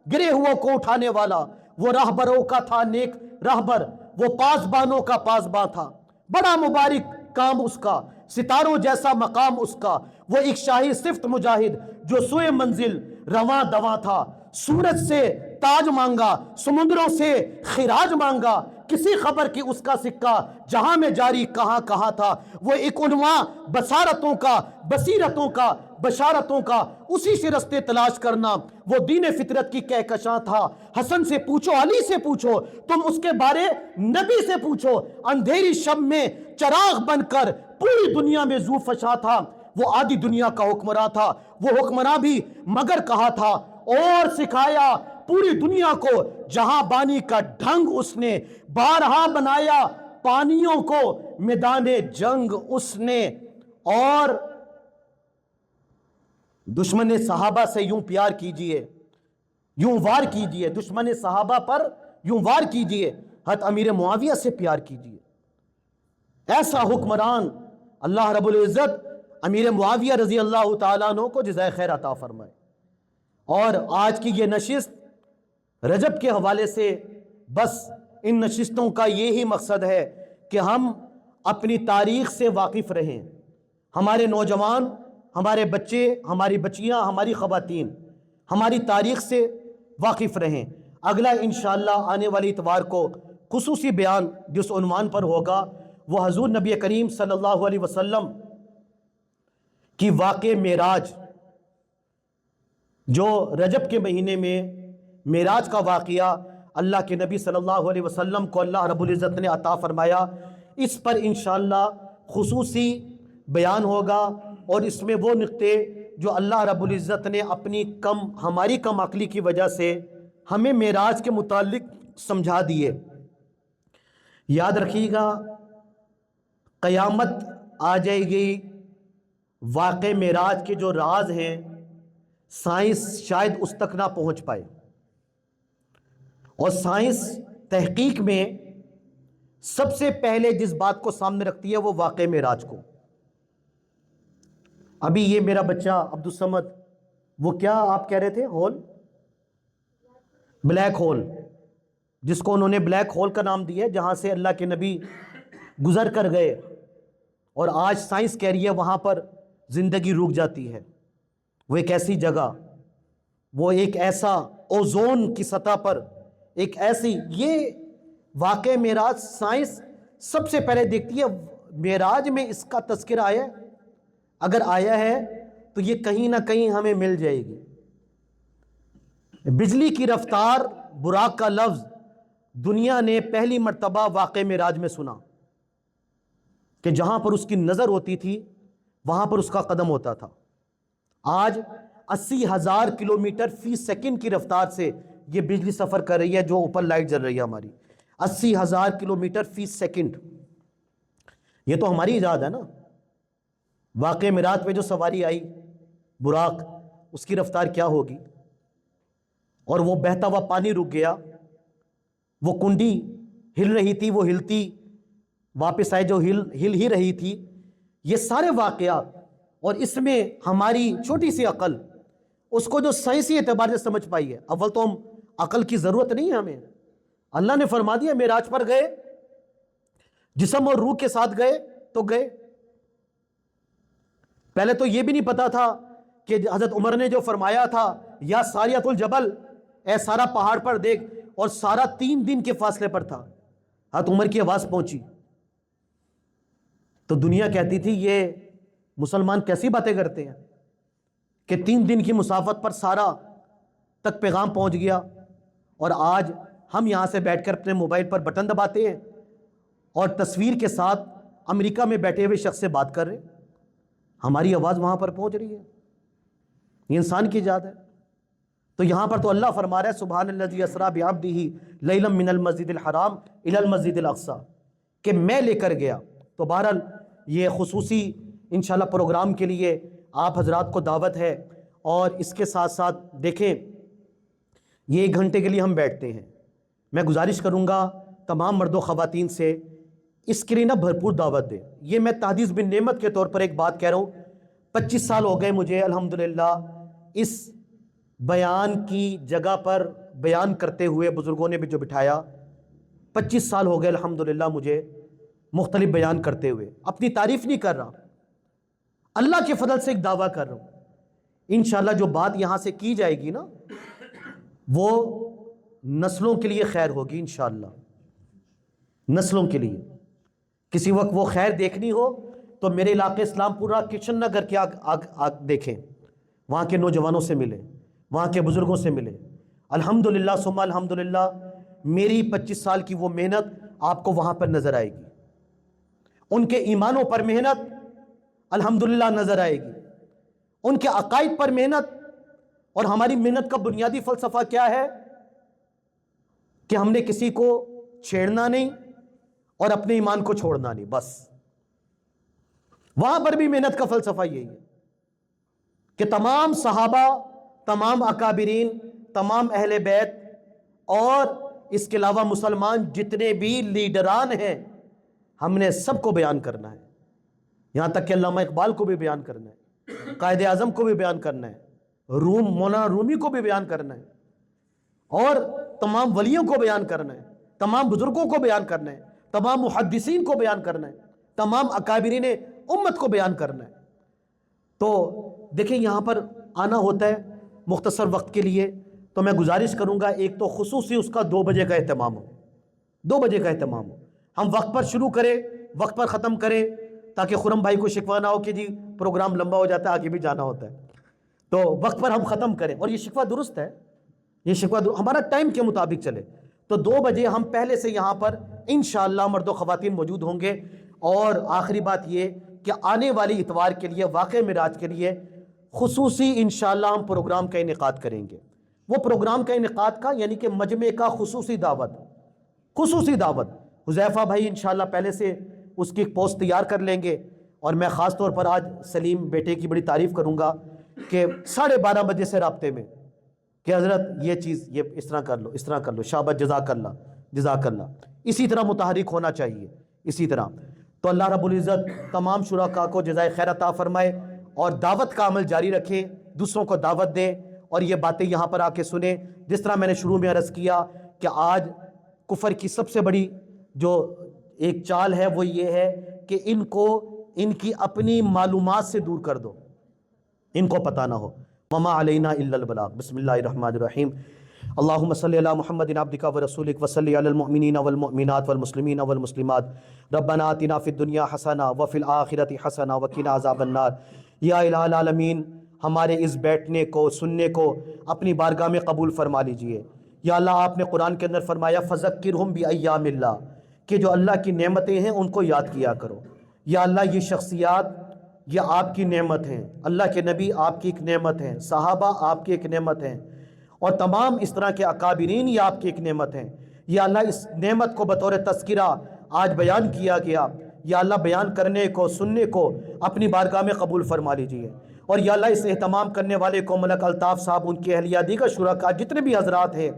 گرے ہوا کو اٹھانے والا، وہ راہبروں کا تھا نیک راہبر، وہ پاسبانوں کا پاسباں تھا، بڑا مبارک کام اس کا، ستاروں جیسا مقام اس کا، وہ ایک شاہی صفت مجاہد جو سوئے منزل رواں دواں تھا، سورج سے تاج مانگا، سمندروں سے خراج مانگا، کسی خبر کی اس کا سکہ جہاں میں جاری کہاں کہاں تھا، وہ ایک عنواں بصارتوں کا، بصیرتوں کا، بشارتوں کا، اسی سے رستے تلاش کرنا، وہ دین فطرت کی کہکشاں تھا، حسن سے پوچھو، علی سے پوچھو، تم اس کے بارے نبی سے پوچھو، اندھیری شب میں چراغ بن کر پوری دنیا میں ذو فشاں تھا، وہ آدھی دنیا کا حکمراں تھا، وہ حکمراں بھی مگر کہا تھا، اور سکھایا پوری دنیا کو جہاں بانی کا ڈھنگ اس نے، بارہا بنایا پانیوں کو میدان جنگ اس نے، اور دشمن صحابہ سے یوں پیار کیجئے، یوں وار کیجئے، دشمن صحابہ پر یوں وار کیجئے، حضرت امیر معاویہ سے پیار کیجئے۔ ایسا حکمران اللہ رب العزت امیر معاویہ رضی اللہ تعالیٰ عنہ کو جزائے خیر عطا فرمائے۔ اور آج کی یہ نشست رجب کے حوالے سے بس ان نشستوں کا یہی مقصد ہے کہ ہم اپنی تاریخ سے واقف رہیں، ہمارے نوجوان، ہمارے بچے، ہماری بچیاں، ہماری خواتین ہماری تاریخ سے واقف رہیں۔ اگلا انشاءاللہ آنے والی اتوار کو خصوصی بیان جس عنوان پر ہوگا وہ حضور نبی کریم صلی اللہ علیہ وسلم کی واقع معراج، جو رجب کے مہینے میں معراج کا واقعہ اللہ کے نبی صلی اللہ علیہ وسلم کو اللہ رب العزت نے عطا فرمایا، اس پر انشاءاللہ خصوصی بیان ہوگا، اور اس میں وہ نقطے جو اللہ رب العزت نے اپنی ہماری کم عقلی کی وجہ سے ہمیں معراج کے متعلق سمجھا دیے۔ یاد رکھیے گا، قیامت آ جائے گی، واقع معراج کے جو راز ہیں سائنس شاید اس تک نہ پہنچ پائے، اور سائنس تحقیق میں سب سے پہلے جس بات کو سامنے رکھتی ہے وہ واقع معراج کو۔ ابھی یہ میرا بچہ عبدالصمد، وہ کیا آپ کہہ رہے تھے، ہول، بلیک ہول، جس کو انہوں نے بلیک ہول کا نام دیا ہے، جہاں سے اللہ کے نبی گزر کر گئے، اور آج سائنس کہہ رہی ہے وہاں پر زندگی رک جاتی ہے۔ وہ ایک ایسی جگہ، وہ ایک ایسا اوزون کی سطح پر ایک ایسی، یہ واقع معراج سائنس سب سے پہلے دیکھتی ہے۔ معراج میں اس کا تذکرہ آیا ہے، اگر آیا ہے تو یہ کہیں نہ کہیں ہمیں مل جائے گی۔ بجلی کی رفتار براق کا لفظ دنیا نے پہلی مرتبہ واقع معراج میں سنا، کہ جہاں پر اس کی نظر ہوتی تھی وہاں پر اس کا قدم ہوتا تھا۔ آج 80,000 کلومیٹر فی سیکنڈ کی رفتار سے یہ بجلی سفر کر رہی ہے، جو اوپر لائٹ جل رہی ہے ہماری، 80,000 کلومیٹر فی سیکنڈ۔ یہ تو ہماری ایجاد ہے نا۔ واقع معراج پہ جو سواری آئی براق، اس کی رفتار کیا ہوگی؟ اور وہ بہتا ہوا پانی رک گیا، وہ کنڈی ہل رہی تھی، وہ ہلتی واپس آئے جو ہل ہی رہی تھی۔ یہ سارے واقعات، اور اس میں ہماری چھوٹی سی عقل اس کو جو سائنسی اعتبار سے سمجھ پائی ہے۔ اول تو ہم عقل کی ضرورت نہیں ہے ہمیں، اللہ نے فرما دیا معراج پر گئے، جسم اور روح کے ساتھ گئے تو گئے۔ پہلے تو یہ بھی نہیں پتا تھا کہ حضرت عمر نے جو فرمایا تھا، یا ساریۃ الجبل، اے سارا پہاڑ پر دیکھ، اور سارا 3 دن کے فاصلے پر تھا۔ حضرت عمر کی آواز پہنچی تو دنیا کہتی تھی یہ مسلمان کیسی باتیں کرتے ہیں کہ 3 دن کی مسافت پر سارا تک پیغام پہنچ گیا، اور آج ہم یہاں سے بیٹھ کر اپنے موبائل پر بٹن دباتے ہیں اور تصویر کے ساتھ امریکہ میں بیٹھے ہوئے شخص سے بات کر رہے ہیں، ہماری آواز وہاں پر پہنچ رہی ہے۔ یہ انسان کی ایجاد ہے۔ تو یہاں پر تو اللہ فرما رہا ہے سبحان الذی اسریٰ بعبدہ لیلا من المسجد الحرام الی المسجد الاقصیٰ، کہ میں لے کر گیا۔ تو بہرحال یہ خصوصی انشاءاللہ پروگرام کے لیے آپ حضرات کو دعوت ہے، اور اس کے ساتھ ساتھ دیکھیں یہ 1 گھنٹے کے لیے ہم بیٹھتے ہیں. میں گزارش کروں گا تمام مرد و خواتین سے اس کے لیے بھرپور دعوت دیں. یہ میں تحدیث بن نعمت کے طور پر ایک بات کہہ رہا ہوں. 25 سال ہو گئے مجھے الحمدللہ اس بیان کی جگہ پر بیان کرتے ہوئے، بزرگوں نے بھی جو بٹھایا. 25 سال ہو گئے الحمدللہ مجھے مختلف بیان کرتے ہوئے. اپنی تعریف نہیں کر رہا، اللہ کے فضل سے ایک دعویٰ کر رہا ہوں. انشاءاللہ جو بات یہاں سے کی جائے گی نا وہ نسلوں کے لیے خیر ہوگی انشاءاللہ. نسلوں کے لیے کسی وقت وہ خیر دیکھنی ہو تو میرے علاقے اسلام پورہ کشن نگر کے دیکھیں، وہاں کے نوجوانوں سے ملیں، وہاں کے بزرگوں سے ملیں. الحمدللہ ثم الحمدللہ میری 25 سال کی وہ محنت آپ کو وہاں پر نظر آئے گی. ان کے ایمانوں پر محنت الحمدللہ نظر آئے گی، ان کے عقائد پر محنت. اور ہماری محنت کا بنیادی فلسفہ کیا ہے کہ ہم نے کسی کو چھیڑنا نہیں اور اپنے ایمان کو چھوڑنا نہیں. بس وہاں پر بھی محنت کا فلسفہ یہی ہے کہ تمام صحابہ، تمام اکابرین، تمام اہل بیت اور اس کے علاوہ مسلمان جتنے بھی لیڈران ہیں ہم نے سب کو بیان کرنا ہے. یہاں تک کہ علامہ اقبال کو بھی بیان کرنا ہے، قائد اعظم کو بھی بیان کرنا ہے، مولانا رومی کو بھی بیان کرنا ہے، اور تمام ولیوں کو بیان کرنا ہے، تمام بزرگوں کو بیان کرنا ہے، تمام محدثین کو بیان کرنا ہے، تمام اکابرین امت کو بیان کرنا ہے. تو دیکھیں یہاں پر آنا ہوتا ہے مختصر وقت کے لیے، تو میں گزارش کروں گا ایک تو خصوصی اس کا 2 بجے کا اہتمام ہو، 2 بجے کا اہتمام ہو. ہم وقت پر شروع کریں، وقت پر ختم کریں، تاکہ خرم بھائی کو شکوہ نہ ہو کہ جی پروگرام لمبا ہو جاتا ہے، آگے بھی جانا ہوتا ہے. تو وقت پر ہم ختم کریں، اور یہ شکوہ درست ہے، یہ شکوہ ہمارا ٹائم کے مطابق چلے. تو 2 بجے ہم پہلے سے یہاں پر انشاءاللہ مرد و خواتین موجود ہوں گے. اور آخری بات یہ کہ آنے والی اتوار کے لیے واقع معراج کے لیے خصوصی انشاءاللہ ہم پروگرام کا انعقاد کریں گے. وہ پروگرام کا انعقاد کا یعنی کہ مجمع کا خصوصی دعوت حذیفہ بھائی انشاءاللہ پہلے سے اس کی ایک پوسٹ تیار کر لیں گے. اور میں خاص طور پر آج سلیم بیٹے کی بڑی تعریف کروں گا کہ 12:30 بجے سے رابطے میں کہ حضرت یہ چیز یہ اس طرح کر لو، اس طرح کر لو، شابت جزاک اللہ. اسی طرح متحرک ہونا چاہیے اسی طرح. تو اللہ رب العزت تمام شرکاء کو جزائے خیر عطا فرمائے اور دعوت کا عمل جاری رکھیں، دوسروں کو دعوت دیں اور یہ باتیں یہاں پر آ کے سنیں. جس طرح میں نے شروع میں عرض کیا کہ آج کفر کی سب سے بڑی جو ایک چال ہے وہ یہ ہے کہ ان کی اپنی معلومات سے دور کر دو، ان کو پتہ نہ ہو. وما علینا الا البلاغ. بسم اللہ الرحمن الرحیم. اللہم صلی علی محمد عبدک ورسولک وصلی علی المؤمنین والمؤمنات والمسلمین والمسلمات. ربنا آتنا فی الدنیا حسنہ وفی الآخرۃ حسنہ وقنا عذاب النار. یا الہ العالمین ہمارے اس بیٹھنے کو سننے کو اپنی بارگاہ میں قبول فرما لیجئے. یا اللہ آپ نے قرآن کے اندر فرمایا فذکرہم بایام اللہ، کہ جو اللہ کی نعمتیں ہیں ان کو یاد کیا کرو. یا اللہ یہ شخصیات یہ آپ کی نعمت ہیں، اللہ کے نبی آپ کی ایک نعمت ہیں، صحابہ آپ کی ایک نعمت ہیں، اور تمام اس طرح کے اکابرین یہ آپ کی ایک نعمت ہیں. یا اللہ اس نعمت کو بطور تذکرہ آج بیان کیا گیا، یا اللہ بیان کرنے کو سننے کو اپنی بارگاہ میں قبول فرما لیجیے. اور یا اللہ اس اہتمام کرنے والے کو ملک الطاف صاحب، ان کی اہلیہ، دیگر شرکاء جتنے بھی حضرات ہیں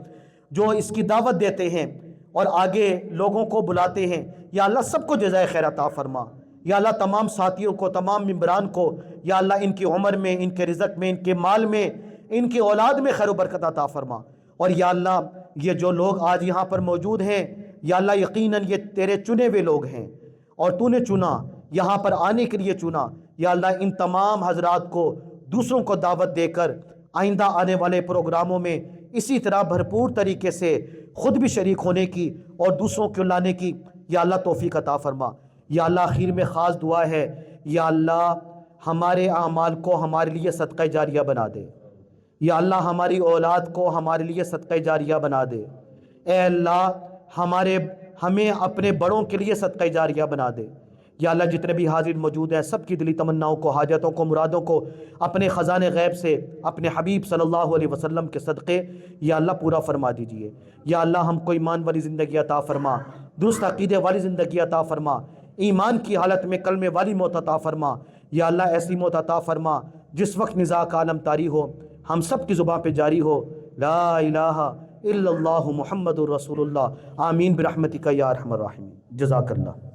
جو اس کی دعوت دیتے ہیں اور آگے لوگوں کو بلاتے ہیں، یا اللہ سب کو جزائے خیر عطا فرما. یا اللہ تمام ساتھیوں کو، تمام ممبران کو، یا اللہ ان کی عمر میں، ان کے رزق میں، ان کے مال میں، ان کی اولاد میں خیر و برکت عطا فرما. اور یا اللہ یہ جو لوگ آج یہاں پر موجود ہیں، یا اللہ یقیناً یہ تیرے چنے ہوئے لوگ ہیں اور تو نے چنا، یہاں پر آنے کے لیے چنا. یا اللہ ان تمام حضرات کو دوسروں کو دعوت دے کر آئندہ آنے والے پروگراموں میں اسی طرح بھرپور طریقے سے خود بھی شریک ہونے کی اور دوسروں کو لانے کی یا اللہ توفیق عطا فرما. یا اللہ آخر میں خاص دعا ہے، یا اللہ ہمارے اعمال کو ہمارے لیے صدقہ جاریہ بنا دے. یا اللہ ہماری اولاد کو ہمارے لیے صدقہ جاریہ بنا دے. اے اللہ ہمیں اپنے بڑوں کے لیے صدقہ جاریہ بنا دے. یا اللہ جتنے بھی حاضر موجود ہیں سب کی دلی تمناؤں کو، حاجتوں کو، مرادوں کو اپنے خزانے غیب سے اپنے حبیب صلی اللہ علیہ وسلم کے صدقے یا اللہ پورا فرما دیجئے. یا اللہ ہم کو ایمان والی زندگی عطا فرما، درست عقیدے والی زندگی عطا فرما، ایمان کی حالت میں کلمے والی موت عطا فرما. یا اللہ ایسی موت عطا فرما جس وقت نزاع کا عالم طاری ہو، ہم سب کی زبان پہ جاری ہو لا الہ الا اللہ محمد الرسول اللہ، آمین برحمتک یا ارحم الراحمین۔ جزاک اللہ۔